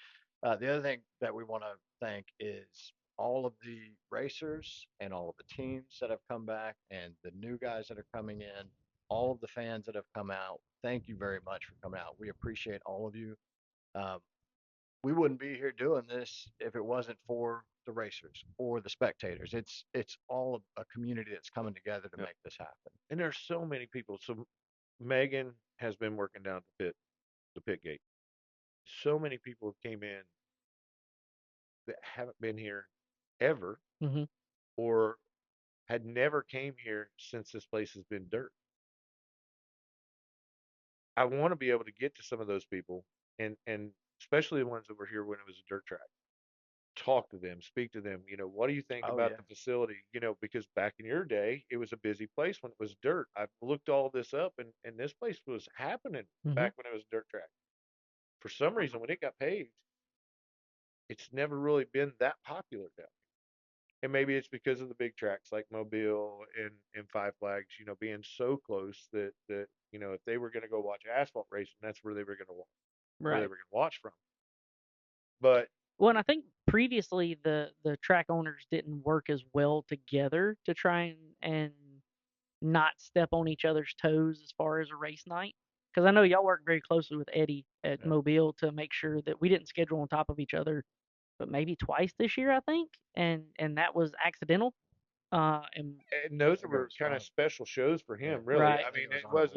the other thing that we want to thank is all of the racers and all of the teams that have come back, and the new guys that are coming in, all of the fans that have come out. Thank you very much for coming out. We appreciate all of you. Um, we wouldn't be here doing this if it wasn't for the racers or the spectators. It's all a community that's coming together to yeah. make this happen. And there's so many people. So Megan has been working down at the pit gate. So many people came in that haven't been here ever Hmm. or had never came here since this place has been dirt. I want to be able to get to some of those people and especially the ones that were here when it was a dirt track. Talk to them, speak to them. What do you think Oh about yeah, the facility? Because back in your day, it was a busy place when it was dirt. I've looked all this up, and this place was happening Hmm. back when it was a dirt track. For some reason, when it got paved, it's never really been that popular down. And maybe it's because of the big tracks like Mobile and Five Flags, being so close that if they were going to go watch asphalt racing, that's where they were going to Right. watch from. But Well, and I think previously the track owners didn't work as well together to try and not step on each other's toes as far as a race night. Because I know y'all work very closely with Eddie at Yeah. Mobile to make sure that we didn't schedule on top of each other, but maybe twice this year, I think, and that was accidental. and those Maybe it were was kind of fun. special shows for Yeah. him, really. Right. I I think mean, it was it wasn't.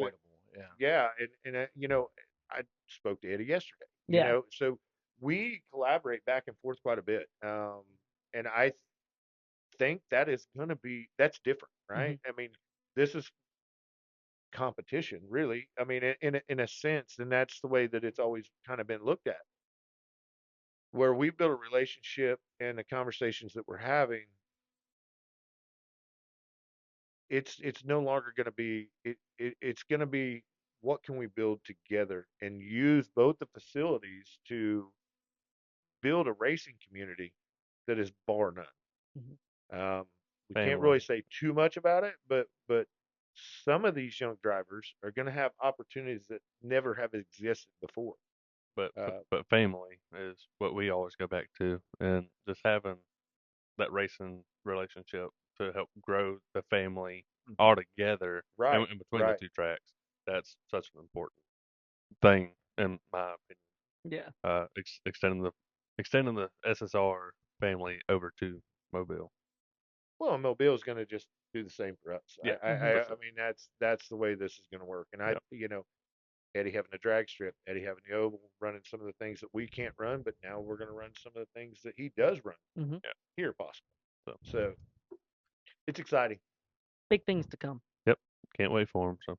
unavoidable. Yeah. Yeah, and I spoke to Eddie yesterday. Yeah. So we collaborate back and forth quite a bit. And I think that's different, Hmm. right? I mean, this is competition, really. I mean, in a sense, and that's the way that it's always kind of been looked at. Where we build a relationship and the conversations that we're having, it's no longer going to be it's going to be what can we build together and use both the facilities to build a racing community that is bar none. Hmm. We can't really Family, say too much about it, but some of these young drivers are going to have opportunities that never have existed before. but family is what we always go back to, and just having that racing relationship to help grow the family all together Right, in between the right. two tracks. That's such an important thing, in my opinion. Yeah. Extending the SSR family over to Mobile. Well, Mobile is going to just do the same for us. Yeah, Hmm. for I sure. mean, that's the way this is going to work. And Yeah, Eddie having a drag strip, Eddie having the oval, running some of the things that we can't run, but now we're going to run some of the things that he does run Hmm. yeah. here, possibly. So, So it's exciting. Big things to come. yep, can't wait for him. So,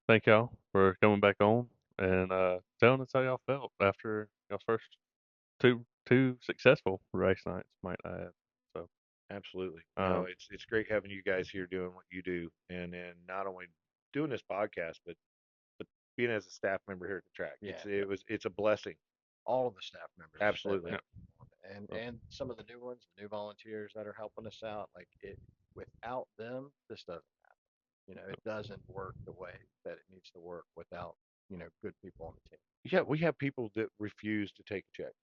thank y'all for coming back on and telling us how y'all felt after y'all's first two successful race nights, might I add. So, Absolutely. No, um, it's great having you guys here doing what you do, and not only doing this podcast, but being as a staff member here at the track. Yeah. It's a blessing. All of the staff members are Absolutely. stepping yeah, up, and so, and some of the new ones, the new volunteers that are helping us out. Like it, without them, this doesn't happen. It doesn't work the way that it needs to work without good people on the team. Yeah, we have people that refuse to take a check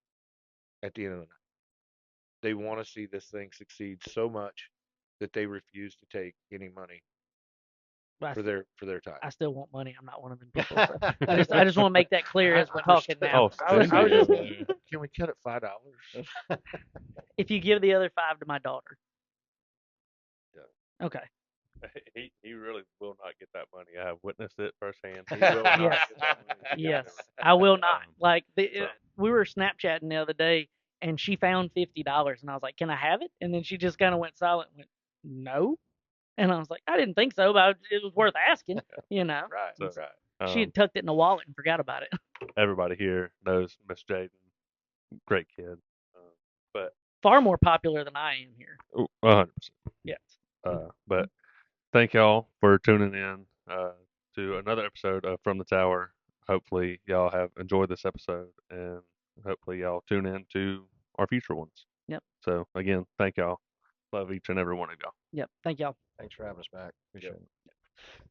at the end of the night. They want to see this thing succeed so much that they refuse to take any money But for their time. I still want money. I'm not one of them people. So I just want to make that clear as we're talking Understood. now. oh, I was stingy just over there. can we cut it $5? If you give the other 5 to my daughter. Yeah. Okay. He really will not get that money. I have witnessed it firsthand. He will not Yes. get that money. Yes. I will not. Like So, we were Snapchatting the other day and she found $50 and I was like, "Can I have it?" And then she just kind of went silent and went, "No." And I was like, "I didn't think so, but it was worth asking, you know." Right, so right. She had tucked it in the wallet and forgot about it. everybody here knows Miss Jaden. Great kid. But Far more popular than I am here. 100%. Yes. But thank y'all for tuning in to another episode of From the Tower. Hopefully, y'all have enjoyed this episode, and hopefully, y'all tune in to our future ones. Yep. So, again, thank y'all. Love each and every one of y'all. Yep. Thank y'all. Thanks for having us back. Appreciate Yep. it.